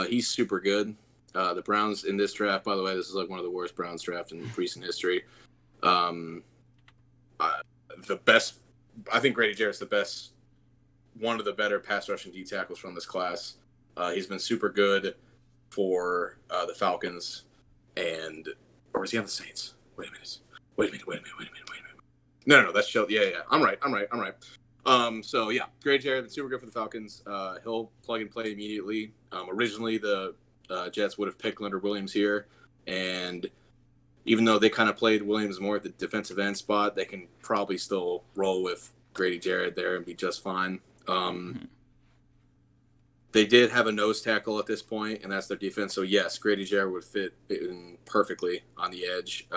He's super good. The Browns in this draft, by the way, this is like one of the worst Browns draft in recent history. The best, I think Grady Jarrett's the best, one of the better pass rushing D tackles from this class. He's been super good for the Falcons, or is he on the Saints? Wait a minute. No, that's Shelby. Yeah. I'm right. So yeah, Grady Jarrett been super good for the Falcons. He'll plug and play immediately. Originally the Jets would have picked Leonard Williams here, and even though they kind of played Williams more at the defensive end spot, they can probably still roll with Grady Jarrett there and be just fine. They did have a nose tackle at this point, and that's their defense. So, yes, Grady Jarrett would fit in perfectly on the edge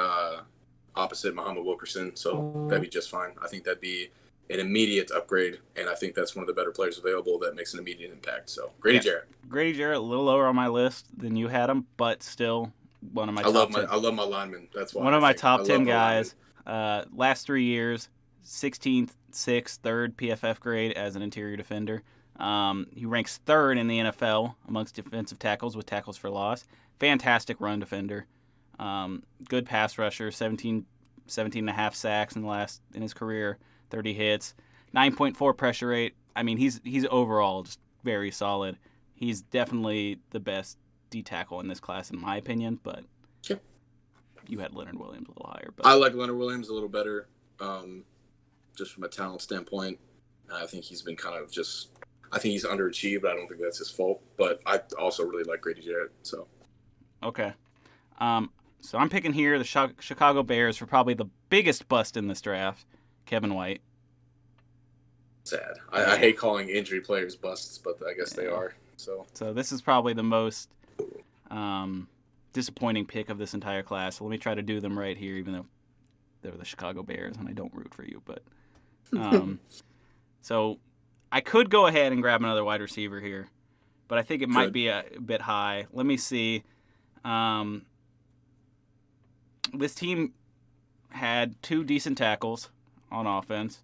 opposite Muhammad Wilkerson. So that'd be just fine. I think that'd be an immediate upgrade, and I think that's one of the better players available that makes an immediate impact. So, Grady Jarrett. Grady Jarrett, a little lower on my list than you had him, but still one of my top 10. I love my linemen. That's why. One of my top 10 guys. Last 3 years, 16th, 6th, 3rd PFF grade as an interior defender. He ranks 3rd in the NFL amongst defensive tackles with tackles for loss. Fantastic run defender. Good pass rusher, 17 and a half sacks in his career, 30 hits, 9.4 pressure rate. I mean, he's overall just very solid. He's definitely the best D tackle in this class, in my opinion, but you had Leonard Williams a little higher. But I like Leonard Williams a little better, just from a talent standpoint. I think he's been I think he's underachieved. I don't think that's his fault, but I also really like Grady Jarrett. So, okay. So I'm picking here the Chicago Bears for probably the biggest bust in this draft, Kevin White. Sad. I hate calling injury players busts, but I guess they are. So this is probably the most disappointing pick of this entire class. So let me try to do them right here, even though they're the Chicago Bears, and I don't root for you. But so I could go ahead and grab another wide receiver here, but I think it might be a bit high. Let me see. This team had 2 decent tackles on offense,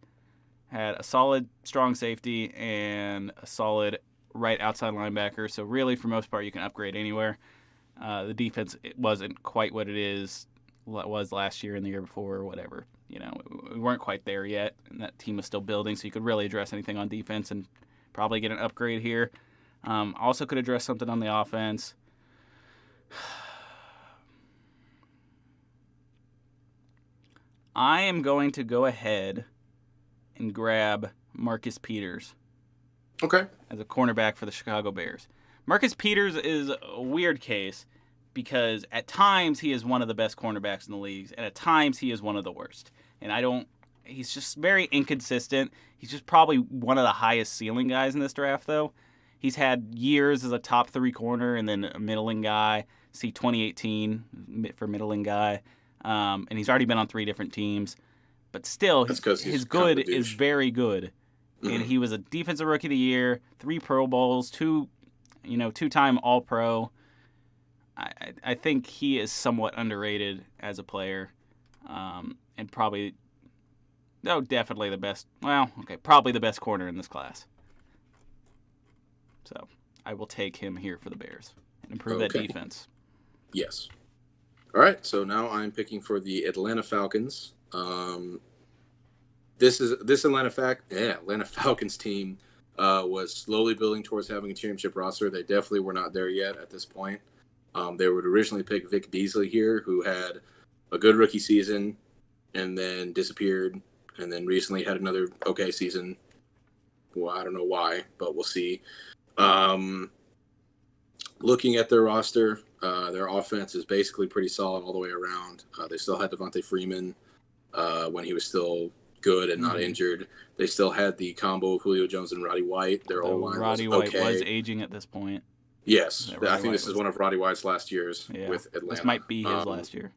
had a solid strong safety, and a solid right outside linebacker. So really, for most part, you can upgrade anywhere. The defense wasn't quite what it was last year and the year before or whatever. You know, we weren't quite there yet, and that team was still building, so you could really address anything on defense and probably get an upgrade here. Also could address something on the offense. I am going to go ahead and grab Marcus Peters. Okay. As a cornerback for the Chicago Bears. Marcus Peters is a weird case because at times he is one of the best cornerbacks in the league, and at times he is one of the worst. And he's just very inconsistent. He's just probably one of the highest ceiling guys in this draft, though. He's had years as a top 3 corner and then a middling guy. See 2018 for middling guy. And he's already been on 3 different teams. But still, his good is very good. Mm-hmm. And he was a defensive rookie of the year, 3 Pro Bowls, 2-time All-Pro. I think he is somewhat underrated as a player, and probably, definitely the best. Well, okay, probably the best corner in this class. So I will take him here for the Bears and improve that defense. Yes. All right, so now I'm picking for the Atlanta Falcons. This Atlanta Falcons team was slowly building towards having a championship roster. They definitely were not there yet at this point. They would originally pick Vic Beasley here, who had a good rookie season and then disappeared, and then recently had another okay season. Well, I don't know why, but we'll see. Looking at their roster, their offense is basically pretty solid all the way around. They still had Devontae Freeman when he was still good and not injured. They still had the combo of Julio Jones and Roddy White. Their O-line was okay. Roddy White was aging at this point. Yes, I think this is one of Roddy White's last years with Atlanta. This might be his last year.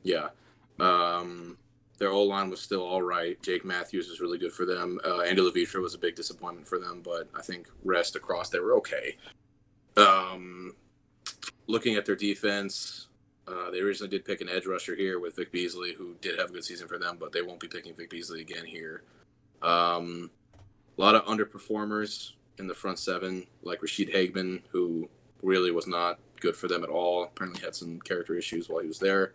Yeah. Their O-line was still all right. Jake Matthews was really good for them. Andy Levitra was a big disappointment for them, but I think rest across, they were okay. Looking at their defense, they originally did pick an edge rusher here with Vic Beasley, who did have a good season for them, but they won't be picking Vic Beasley again here. A lot of underperformers in the front seven, like Rashid Hageman, who really was not good for them at all. Apparently had some character issues while he was there.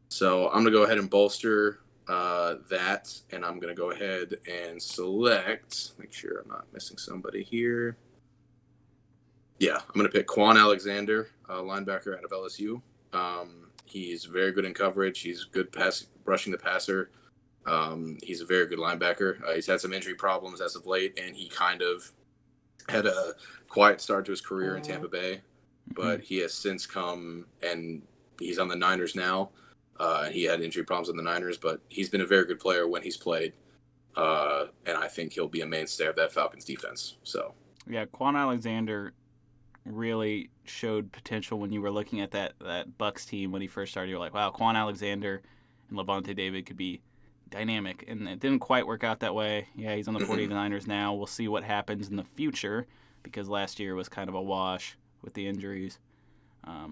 So I'm going to go ahead and bolster that, and I'm going to go ahead and select, make sure I'm not missing somebody here. Yeah, I'm going to pick Quan Alexander, linebacker out of LSU. He's very good in coverage. He's good rushing the passer. He's a very good linebacker. He's had some injury problems as of late, and he kind of had a quiet start to his career in Tampa Bay, but he has since come, and he's on the Niners now. He had injury problems in the Niners, but he's been a very good player when he's played, and I think he'll be a mainstay of that Falcons defense. So yeah, Quan Alexander really showed potential when you were looking at that Bucs team when he first started. You're like, wow, Quan Alexander and Levante David could be dynamic, and it didn't quite work out that way. Yeah, he's on the 49ers now. We'll see what happens in the future because last year was kind of a wash with the injuries,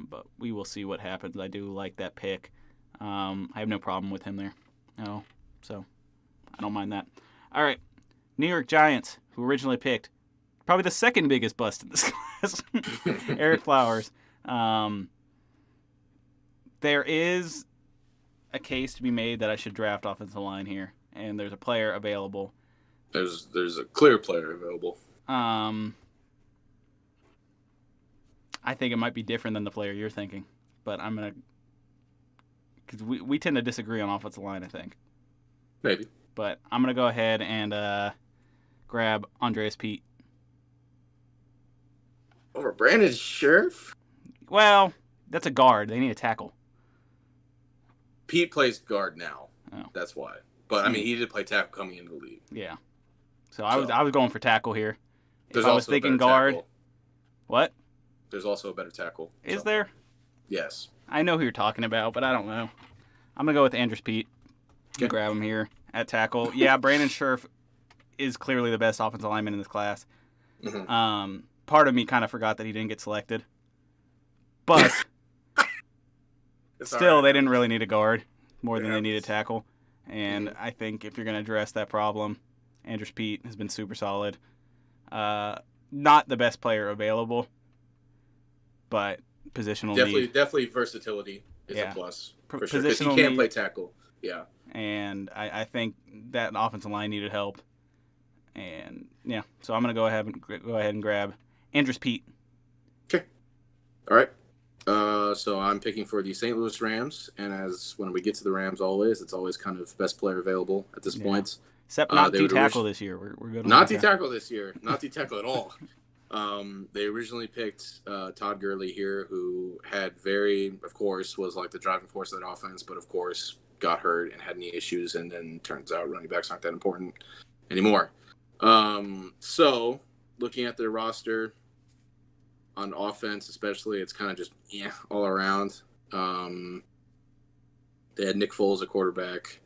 but we will see what happens. I do like that pick. I have no problem with him there. No, so I don't mind that. All right, New York Giants, who originally picked probably the second biggest bust in this class, Eric Flowers. There is a case to be made that I should draft offensive line here, and there's a player available. There's a clear player available. I think it might be different than the player you're thinking, but I'm gonna because we tend to disagree on offensive line, I think. Maybe. But I'm gonna go ahead and grab Andreas Pete. Over Brandon Scherf? Well, that's a guard. They need a tackle. Pete plays guard now. Oh. That's why. But I mean, he did play tackle coming into the league. Yeah. So I was going for tackle here. There's if I was also thinking a better guard. tackle. What? There's also a better tackle. Is there? Yes. I know who you're talking about, but I don't know. I'm gonna go with Andrews Pete. Okay. Grab him here at tackle. Yeah, Brandon Scherf is clearly the best offensive lineman in this class. Mm-hmm. Part of me kind of forgot that he didn't get selected, but still, right. they didn't really need a guard more than Yeah. they needed tackle. And I think if you're going to address that problem, Andrews Pete has been super solid. Not the best player available, but positional need. Definitely versatility is Yeah. a plus for sure. Positional Because he can't need. play tackle. Yeah. And I think that offensive line needed help. And yeah, so I'm going to go ahead and grab Andrews Pete. Okay. All right. So I'm picking for the St. Louis Rams, and as when we get to the Rams, it's always kind of best player available at this point. Except not D-tackle this year. We're good on Not that. D-tackle this year. Not D-tackle at all. They originally picked Todd Gurley here, who had of course, was like the driving force of that offense, but of course got hurt and had knee issues, and then turns out running backs aren't that important anymore. So looking at their roster on offense, especially, it's kind of just all around. They had Nick Foles at quarterback.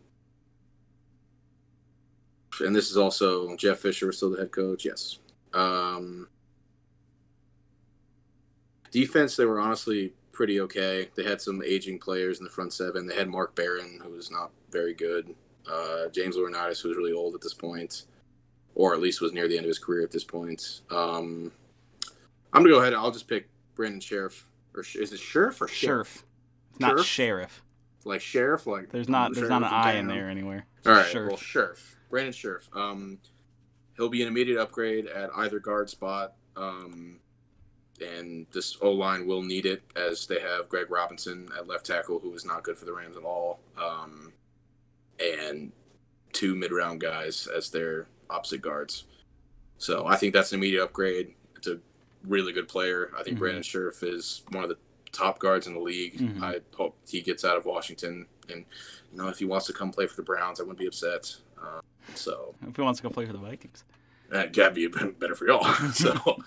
And this is also Jeff Fisher was still the head coach. Yes. Defense, they were honestly pretty okay. They had some aging players in the front seven. They had Mark Barron, who was not very good. James Laurinaitis, who was really old at this point, or at least was near the end of his career at this point. I'm going to go ahead and I'll just pick Brandon Sheriff. Or is it Sheriff or Sheriff? It's not Sheriff. Like Sheriff? Like there's not an I in there anywhere. All right, Sheriff. well, Sheriff. Brandon Sheriff. He'll be an immediate upgrade at either guard spot. And this O-line will need it, as they have Greg Robinson at left tackle, who is not good for the Rams at all. And two mid-round guys as their opposite guards. So I think that's an immediate upgrade. It's a really good player. I think Brandon Scherf is one of the top guards in the league. I hope he gets out of Washington. And, if he wants to come play for the Browns, I wouldn't be upset. So if he wants to go play for the Vikings. That'd be better for y'all. So,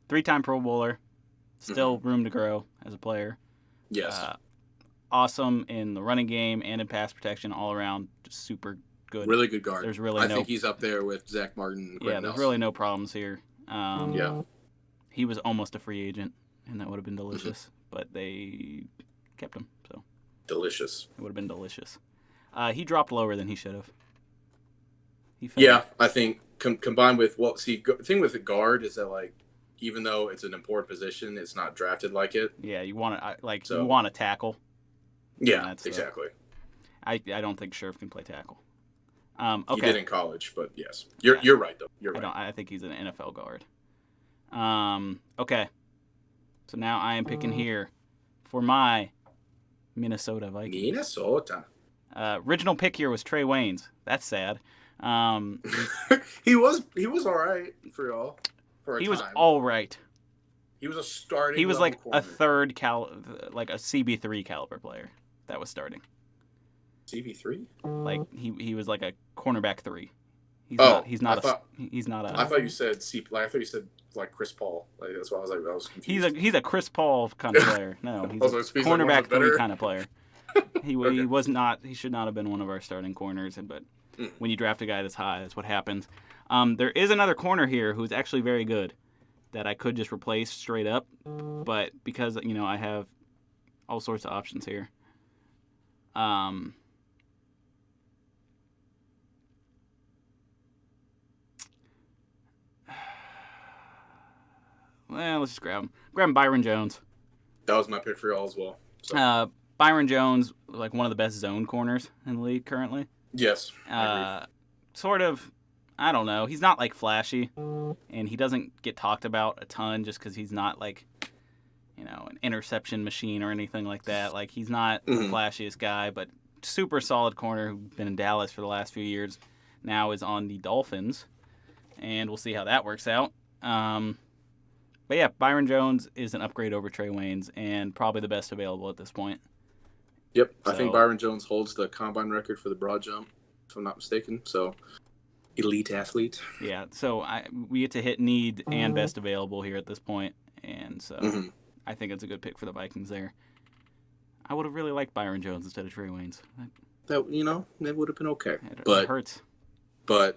3-time Pro Bowler. Still room to grow as a player. Yes. Awesome in the running game and in pass protection, all around, just super good. Really good guard. I think he's up there with Zach Martin and Quentin there's Nelson. really no problems here. Yeah. He was almost a free agent, and that would have been delicious, but they kept him, so. Delicious. It would have been delicious. He dropped lower than he should have. Yeah, I think combined with the thing with the guard is that like even though it's an important position, it's not drafted like it. Yeah, you want to you want to tackle. Yeah, exactly. I don't think Scherf can play tackle. He Okay. did in college, but yes, you're right though. You're right. I think he's an NFL guard. Okay. So now I am picking here for my Minnesota Vikings. Minnesota. Original pick here was Trey Waynes. That's sad. He was all right for y'all. He was all right. He was a starting. He was like corner. a third like a CB3 caliber player that was starting. CB3? Like he was like a cornerback 3. He's not I thought you said I thought you said like Chris Paul. Like that's why I was confused. He's a Chris Paul kind of player. No, he's a cornerback 3 kind of player. He was not. He should not have been one of our starting corners. But when you draft a guy that's high, that's what happens. There is another corner here who's actually very good that I could just replace straight up, but because I have all sorts of options here. Well, let's just grab him. Grab Byron Jones. That was my pick for y'all as well. So. Byron Jones, like one of the best zone corners in the league currently. Yes. I agree. Sort of, I don't know. He's not like flashy, and he doesn't get talked about a ton just because he's not like, an interception machine or anything like that. Like he's not the flashiest guy, but super solid corner who's been in Dallas for the last few years. Now is on the Dolphins, and we'll see how that works out. But yeah, Byron Jones is an upgrade over Trey Waynes and probably the best available at this point. Yep, I think Byron Jones holds the combine record for the broad jump, if I'm not mistaken. So, elite athlete. Yeah, so we get to hit need and best available here at this point, and so I think it's a good pick for the Vikings there. I would have really liked Byron Jones instead of Trey Waynes. That would have been okay. It hurts. But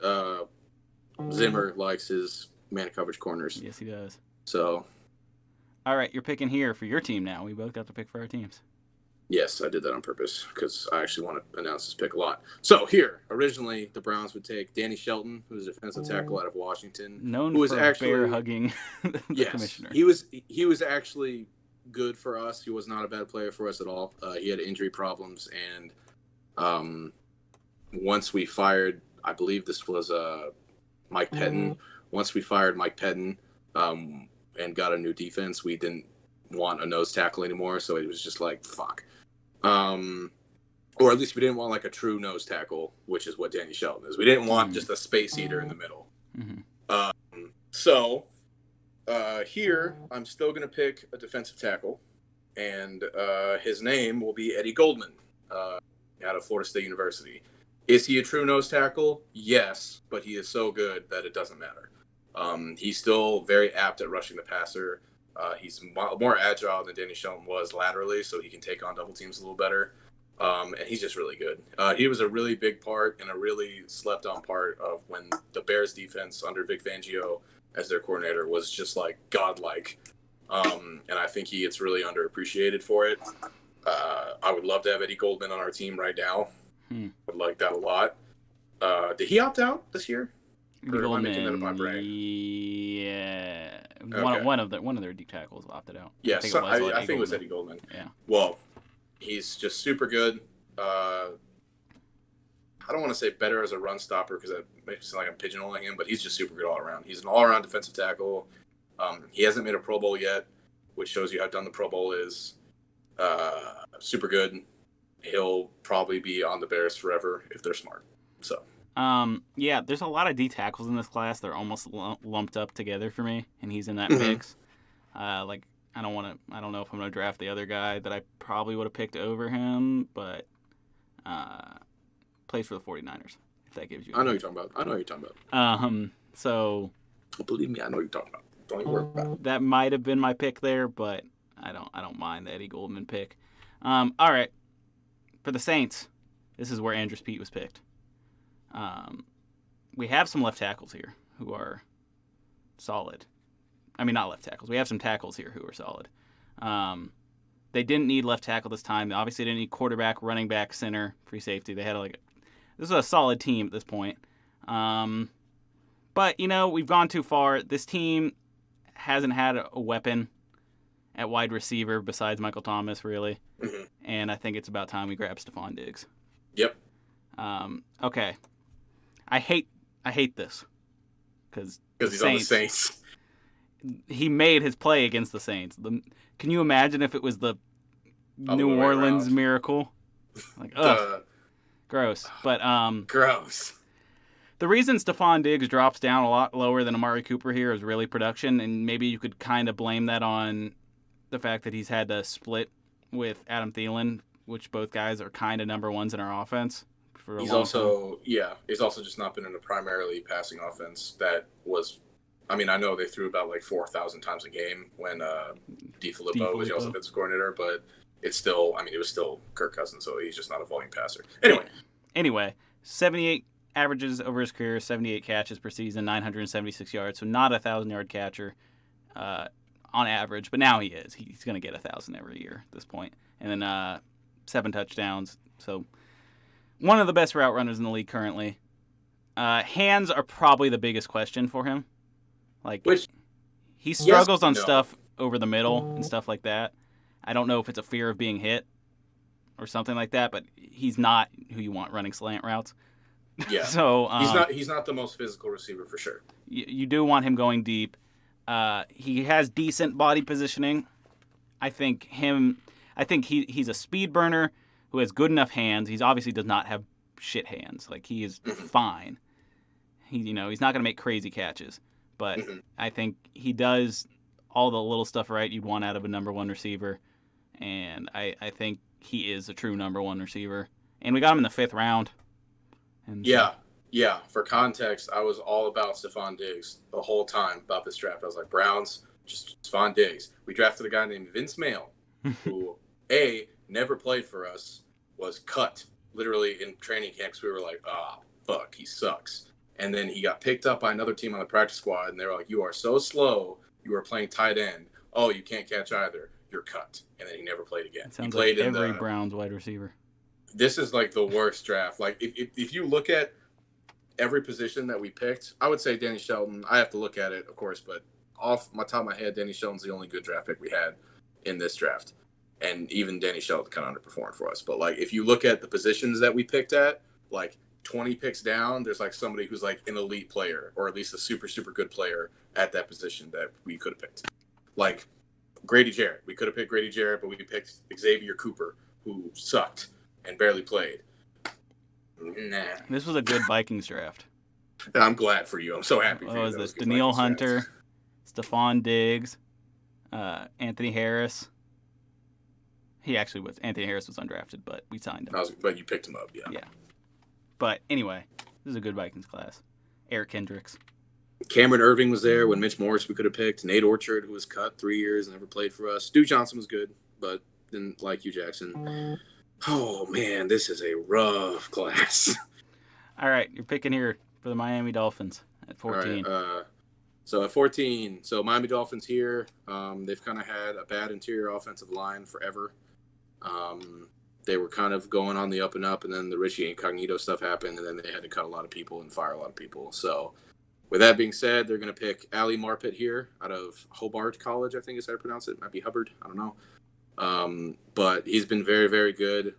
Zimmer likes his man coverage corners. Yes, he does. So, all right, you're picking here for your team now. We both got to pick for our teams. Yes, I did that on purpose because I actually want to announce this pick a lot. So here, originally the Browns would take Danny Shelton, who's a defensive tackle out of Washington, known for bear hugging the commissioner. He was actually good for us. He was not a bad player for us at all. He had injury problems, and once we fired, I believe this was Mike Pettin. Once we fired Mike Pettin. And got a new defense, we didn't want a nose tackle anymore, so it was just like, fuck. Or at least we didn't want like a true nose tackle, which is what Danny Shelton is. We didn't want just a space eater in the middle. So here, I'm still going to pick a defensive tackle, and his name will be Eddie Goldman out of Florida State University. Is he a true nose tackle? Yes, but he is so good that it doesn't matter. He's still very apt at rushing the passer. He's more agile than Danny Shelton was laterally, so he can take on double teams a little better. And he's just really good. He was a really big part and a really slept-on part of when the Bears defense under Vic Fangio as their coordinator was just like godlike. And I think he gets really underappreciated for it. I would love to have Eddie Goldman on our team right now. Would like that a lot. Did he opt out this year? Or am I making that up my brain? Yeah. Okay. One of their deep tackles opted out. Yes, I think it was Eddie Goldman. Yeah. Well, he's just super good. I don't want to say better as a run stopper because that makes it sound like I'm pigeonholing him, but he's just super good all around. He's an all-around defensive tackle. He hasn't made a Pro Bowl yet, which shows you how done the Pro Bowl is. Super good. He'll probably be on the Bears forever if they're smart. So. Yeah, there's a lot of D tackles in this class. They're almost lumped up together for me, and he's in that mix. I don't know if I'm going to draft the other guy that I probably would have picked over him, but plays for the 49ers, if that gives you I know what you're talking about. So believe me, I know what you're talking about. Don't even worry about it. That might have been my pick there, but I don't mind the Eddie Goldman pick. All right. For the Saints, this is where Andrews Pete was picked. We have some left tackles here who are solid. I mean, not left tackles. We have some tackles here who are solid. They didn't need left tackle this time. They obviously didn't need quarterback, running back, center, free safety. They had this was a solid team at this point. But, we've gone too far. This team hasn't had a weapon at wide receiver besides Michael Thomas, really. Mm-hmm. And I think it's about time we grab Stephon Diggs. Yep. Okay. I hate this. Because he's on the Saints. He made his play against the Saints. Can you imagine if it was the New Orleans Miracle? Like, ugh. Gross. But gross. The reason Stephon Diggs drops down a lot lower than Amari Cooper here is really production, and maybe you could kind of blame that on the fact that he's had to split with Adam Thielen, which both guys are kind of number ones in our offense. He's also just not been in a primarily passing offense that was. I mean, I know they threw about like 4,000 times a game when DeFilippo was the offensive coordinator, but it's still. I mean, it was still Kirk Cousins, so he's just not a volume passer. Anyway, 78 averages over his career, 78 catches per season, 976 yards, so not a 1,000-yard catcher on average, but now he is. He's going to get 1,000 every year at this point. And then 7 touchdowns, so one of the best route runners in the league currently. Hands are probably the biggest question for him. He struggles on stuff over the middle and stuff like that. I don't know if it's a fear of being hit or something like that, but he's not who you want running slant routes. Yeah. So he's not the most physical receiver for sure. You do want him going deep. He has decent body positioning. I think he's a speed burner who has good enough hands. He obviously does not have shit hands. Like, he is fine. He's not going to make crazy catches, but I think he does all the little stuff right you'd want out of a number one receiver, and I think he is a true number one receiver. And we got him in the 5th round. And yeah. For context, I was all about Stephon Diggs the whole time about this draft. I was like, Browns, just Stephon Diggs. We drafted a guy named Vince Mail, who never played for us, was cut literally in training camps. We were like, fuck, he sucks. And then he got picked up by another team on the practice squad, and they were like, you are so slow. You are playing tight end. Oh, you can't catch either. You're cut. And then he never played again. It sounds he played like every Browns wide receiver. This is like the worst draft. Like, if you look at every position that we picked, I would say Danny Shelton. I have to look at it, of course, but off my top of my head, Danny Shelton's the only good draft pick we had in this draft. And even Danny Shelton kind of underperformed for us. But, like, if you look at the positions that we picked at, like, 20 picks down, there's, like, somebody who's, like, an elite player or at least a super, super good player at that position that we could have picked. Like, Grady Jarrett. We could have picked Grady Jarrett, but we picked Xavier Cooper, who sucked and barely played. Nah. This was a good Vikings draft. I'm glad for you. I'm so happy for you. What was this? Danielle Hunter, Stephon Diggs, Anthony Harris. Anthony Harris was undrafted, but we signed him. But you picked him up, yeah. Yeah. But anyway, this is a good Vikings class. Eric Kendricks. Cameron Irving was there when Mitch Morse we could have picked. Nate Orchard, who was cut 3 years, never played for us. Stu Johnson was good, but didn't like you, Jackson. Oh, man, this is a rough class. All right, you're picking here for the Miami Dolphins at 14. All right, so at 14, Miami Dolphins here, they've kind of had a bad interior offensive line forever. They were kind of going on the up and up, and then the Richie Incognito stuff happened, and then they had to cut a lot of people and fire a lot of people. So with that being said, they're going to pick Ali Marpet here out of Hobart College, I think is how to pronounce it. It might be Hubbard. I don't know. But he's been very, very good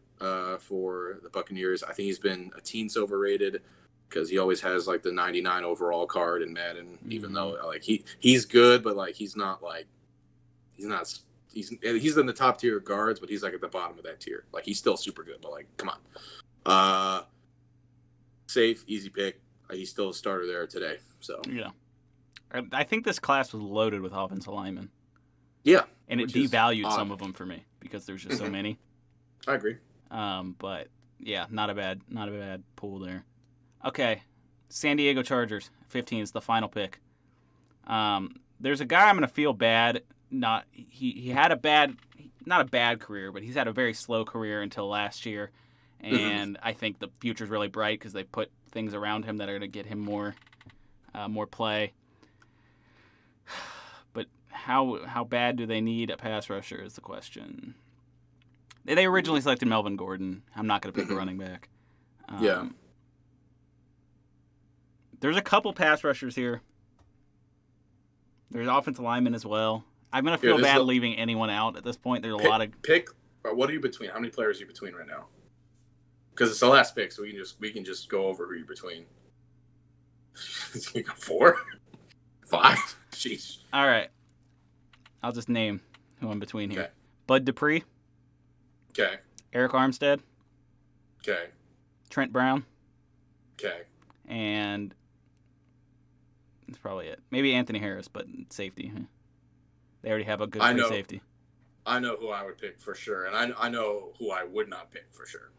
for the Buccaneers. I think he's been a teens overrated because he always has like the 99 overall card in Madden, even though like he's good, but like he's in the top tier of guards, but he's like at the bottom of that tier. Like he's still super good, but like come on. Safe, easy pick. He's still a starter there today. So yeah, I think this class was loaded with offensive linemen. Yeah, and it devalued some of them for me because there's just so many. I agree. But yeah, not a bad pool there. Okay, San Diego Chargers, 15 is the final pick. There's a guy I'm gonna feel bad. He had not a bad career, but he's had a very slow career until last year, and I think the future's really bright because they put things around him that are gonna get him more play. But how bad do they need a pass rusher is the question. They originally selected Melvin Gordon. I'm not going to pick a running back. There's a couple pass rushers here. There's offensive linemen as well. I'm going to feel bad leaving anyone out at this point. There's a lot of... What are you between? How many players are you between right now? Because it's the last pick, so we can just go over who you're between. 4? 5? Jeez. All right. I'll just name who I'm between here. Okay. Bud Dupree. Okay. Eric Armstead. Okay. Trent Brown. Okay. And that's probably it. Maybe Anthony Harris, but safety. They already have a good free safety. I know who I would pick for sure, and I know who I would not pick for sure.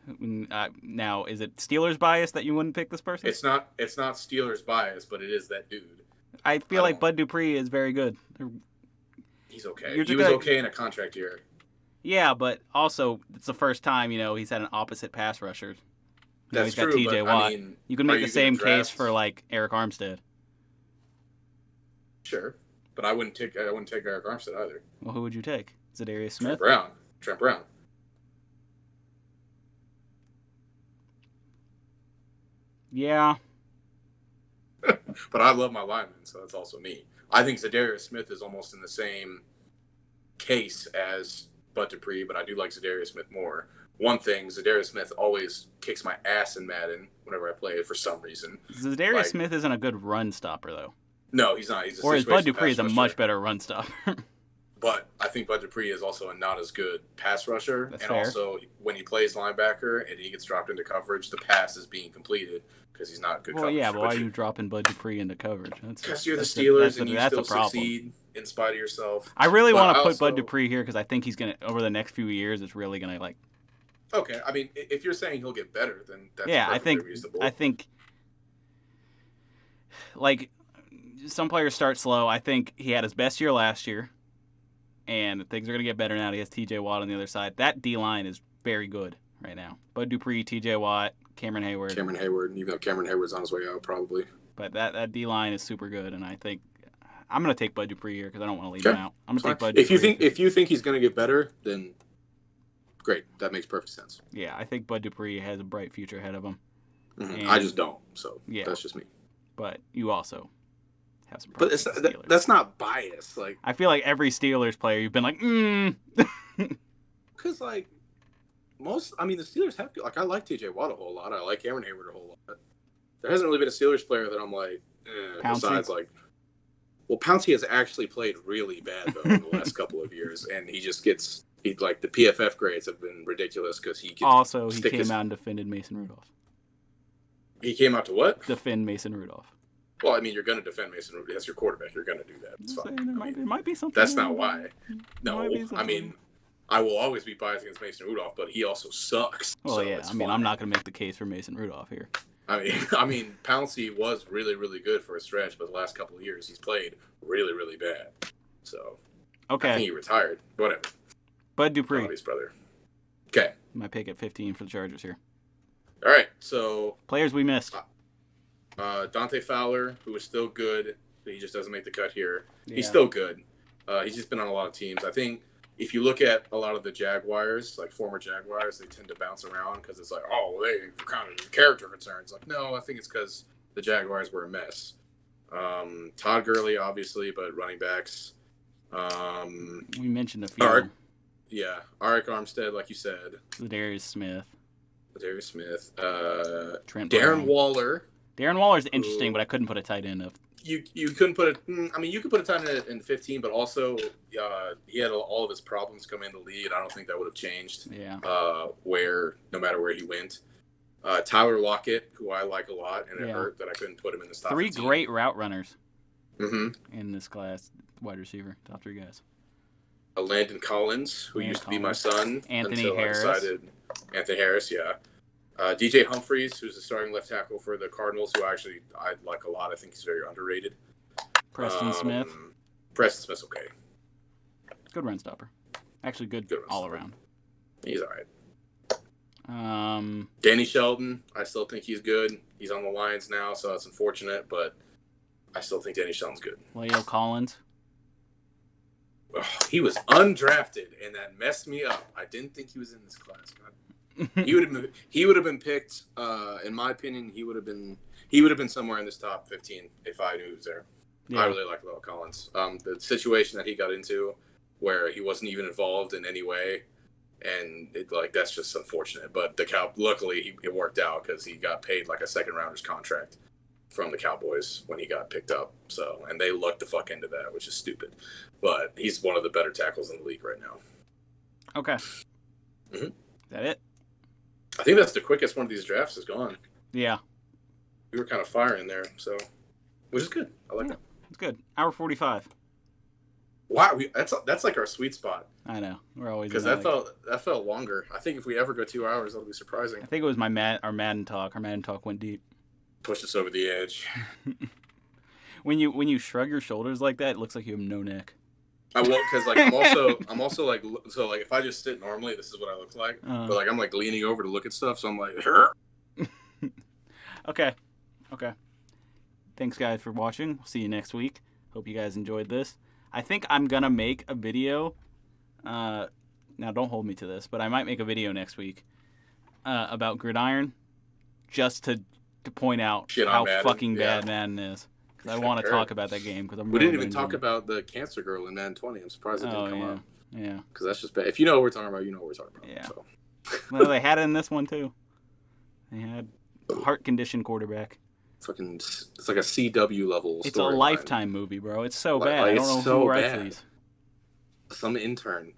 Now, is it Steelers bias that you wouldn't pick this person? It's not Steelers bias, but it is that dude. I feel like Bud Dupree is very good. He's okay. He was okay in a contract year. Yeah, but also it's the first time he's had an opposite pass rusher. That's he's got true. T.J. Watt. I mean, you can make the same case for like Eric Armstead. Sure, but I wouldn't take Eric Armstead either. Well, who would you take? Zadarius Smith? Trent Brown. Yeah. But I love my linemen, so that's also me. I think Zadarius Smith is almost in the same case as Bud Dupree, but I do like Zadarius Smith more. One thing, Zadarius Smith always kicks my ass in Madden whenever I play it for some reason. Zadarius Smith isn't a good run stopper, though. No, he's not. Whereas Bud Dupree is a much better run stopper. But I think Bud Dupree is also a not as good pass rusher. That's and fair. Also, when he plays linebacker and he gets dropped into coverage, the pass is being completed because he's not good coverage. Well, yeah, but why are you dropping Bud Dupree into coverage? Because you're the Steelers and you still succeed in spite of yourself. I really want to put Bud Dupree here because I think he's going to, over the next few years, it's really going to, like... Okay, I mean, if you're saying he'll get better, then that's reasonable. I think, like, some players start slow. I think he had his best year last year, and things are going to get better now. He has T.J. Watt on the other side. That D-line is very good right now. Bud Dupree, T.J. Watt, Cameron Hayward, even though Cameron Hayward's on his way out, probably. But that D-line is super good, and I think I'm going to take Bud Dupree here because I don't want to leave him out. I'm going to take Bud Dupree. If you think he's going to get better, then great. That makes perfect sense. Yeah, I think Bud Dupree has a bright future ahead of him. Mm-hmm. I just don't, so that's just me. But you also have some problems. But that's not bias. Like, I feel like every Steelers player, you've been like, Because, like, the Steelers have to. Like, I like T.J. Watt a whole lot. I like Cameron Hayward a whole lot. There hasn't really been a Steelers player that I'm like, besides, like, well, Pouncey has actually played really bad, though, in the last couple of years, and he just gets... Like, the PFF grades have been ridiculous because he can also, he came out and defended Mason Rudolph. He came out to what? Defend Mason Rudolph. Well, I mean, you're going to defend Mason Rudolph. That's your quarterback. You're going to do that. It's fine. There might be something. That's not why. No, I mean, I will always be biased against Mason Rudolph, but he also sucks. Well, so yeah. I mean, I'm not going to make the case for Mason Rudolph here. I mean, Pouncey was really, really good for a stretch, but the last couple of years he's played really, really bad. So, okay. I think he retired. Whatever. Bud Dupree. His brother. Okay. My pick at 15 for the Chargers here. All right, so... Players we missed. Dante Fowler, who is still good, but he just doesn't make the cut here. Yeah. He's still good. He's just been on a lot of teams. I think if you look at a lot of the Jaguars, like former Jaguars, they tend to bounce around because it's like, oh, they kind of character concerns. Like, no, I think it's because the Jaguars were a mess. Todd Gurley, obviously, but running backs. We mentioned a few. Yeah, Arik Armstead, like you said. Zadarius Smith. Trent Darren Waller. Darren Waller's interesting, but I couldn't put a tight end of. You couldn't put it. I mean, you could put a tight end in 15, but also he had all of his problems come in the lead. I don't think that would have changed. Yeah. No matter where he went. Tyler Lockett, who I like a lot, and it hurt that I couldn't put him in the top 3 15. Great route runners. Mm-hmm. In this class, wide receiver, top 3 guys. Landon Collins, who used to be my son. Anthony Harris. Anthony Harris, yeah. DJ Humphries, who's the starting left tackle for the Cardinals, who I like a lot. I think he's very underrated. Preston Smith. Preston Smith's okay. Good run stopper. Actually, good all around. He's all right. Danny Shelton, I still think he's good. He's on the Lions now, so that's unfortunate, but I still think Danny Shelton's good. Leo Collins. He was undrafted, and that messed me up. I didn't think he was in this class. He would have been picked. In my opinion, he would have been. he would have been somewhere in this top 15 if I knew he was there. Yeah. I really like La'el Collins. The situation that he got into where he wasn't even involved in any way, and that's just unfortunate. But luckily it worked out because he got paid like a second rounder's contract from the Cowboys when he got picked up. So, and they lucked the fuck into that, which is stupid. But he's one of the better tackles in the league right now. Okay. Mm-hmm. Is that it? I think that's the quickest one of these drafts has gone. Yeah. We were kind of firing there, so which is good. I like that. It's good. Hour 45. Wow, that's like our sweet spot. I know. We're always because that felt longer. I think if we ever go 2 hours, that'll be surprising. I think it was our Madden talk. Our Madden talk went deep. Pushed us over the edge. When you shrug your shoulders like that, it looks like you have no neck. I won't, because I'm also like, so like if I just sit normally, this is what I look like. But like I'm like leaning over to look at stuff, so I'm like, Okay. Thanks guys for watching. We'll see you next week. Hope you guys enjoyed this. I think I'm gonna make a video. Now don't hold me to this, but I might make a video next week about Gridiron, just to point out how fucking bad Madden is. Because I want to talk about that game. We didn't even talk about the cancer girl in Madden 20. I'm surprised it didn't come up. Yeah. Because that's just bad. If you know what we're talking about, you know what we're talking about. Yeah. So. Well, they had it in this one too. They had a heart condition quarterback. Fucking, it's like a CW level. It's a Lifetime movie, bro. It's so bad. I don't know who writes these. Some intern.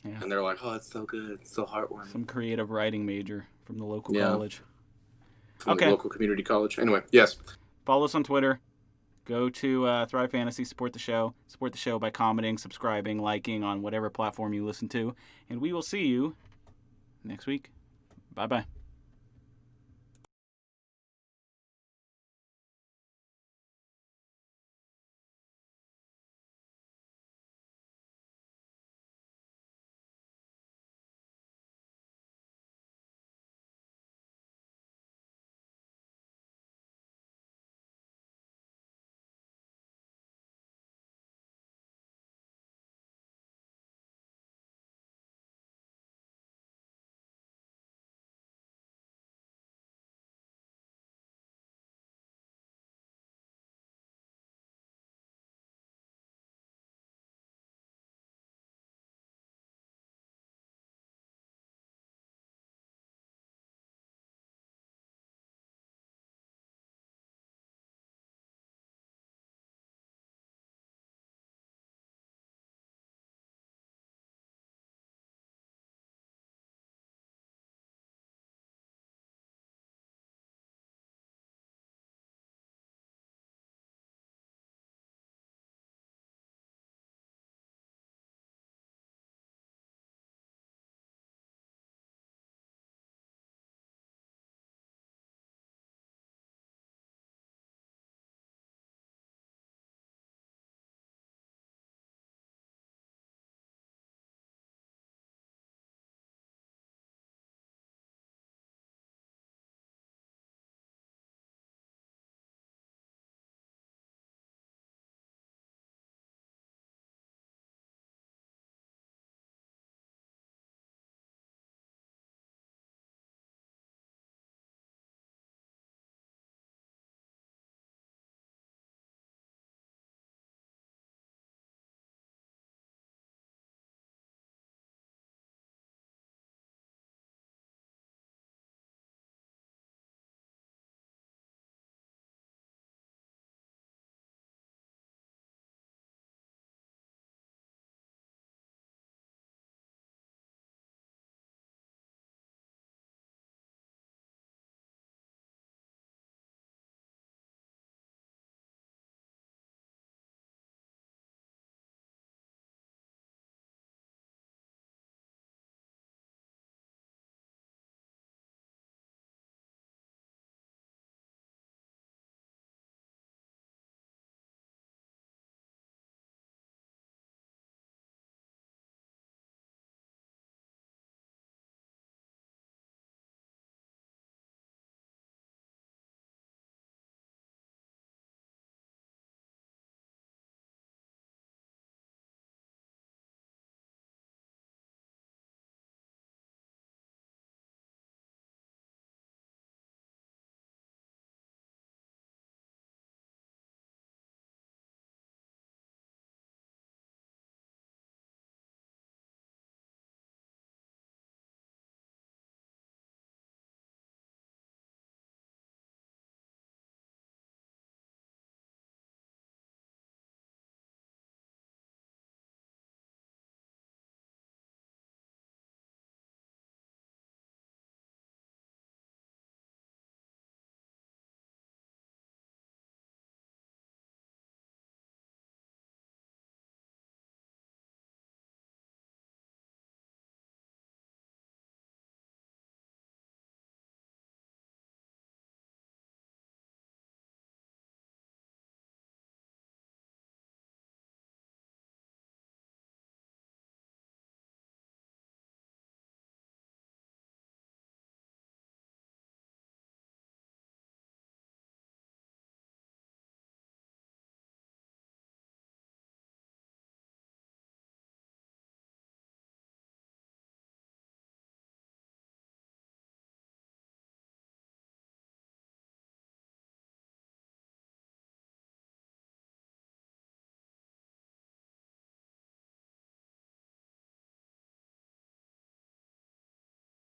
Yeah. And they're like, oh, it's so good. It's so heartwarming. Some creative writing major from the local college. From the local community college. Anyway, yes. Follow us on Twitter. Go to Thrive Fantasy. Support the show. Support the show by commenting, subscribing, liking on whatever platform you listen to. And we will see you next week. Bye-bye.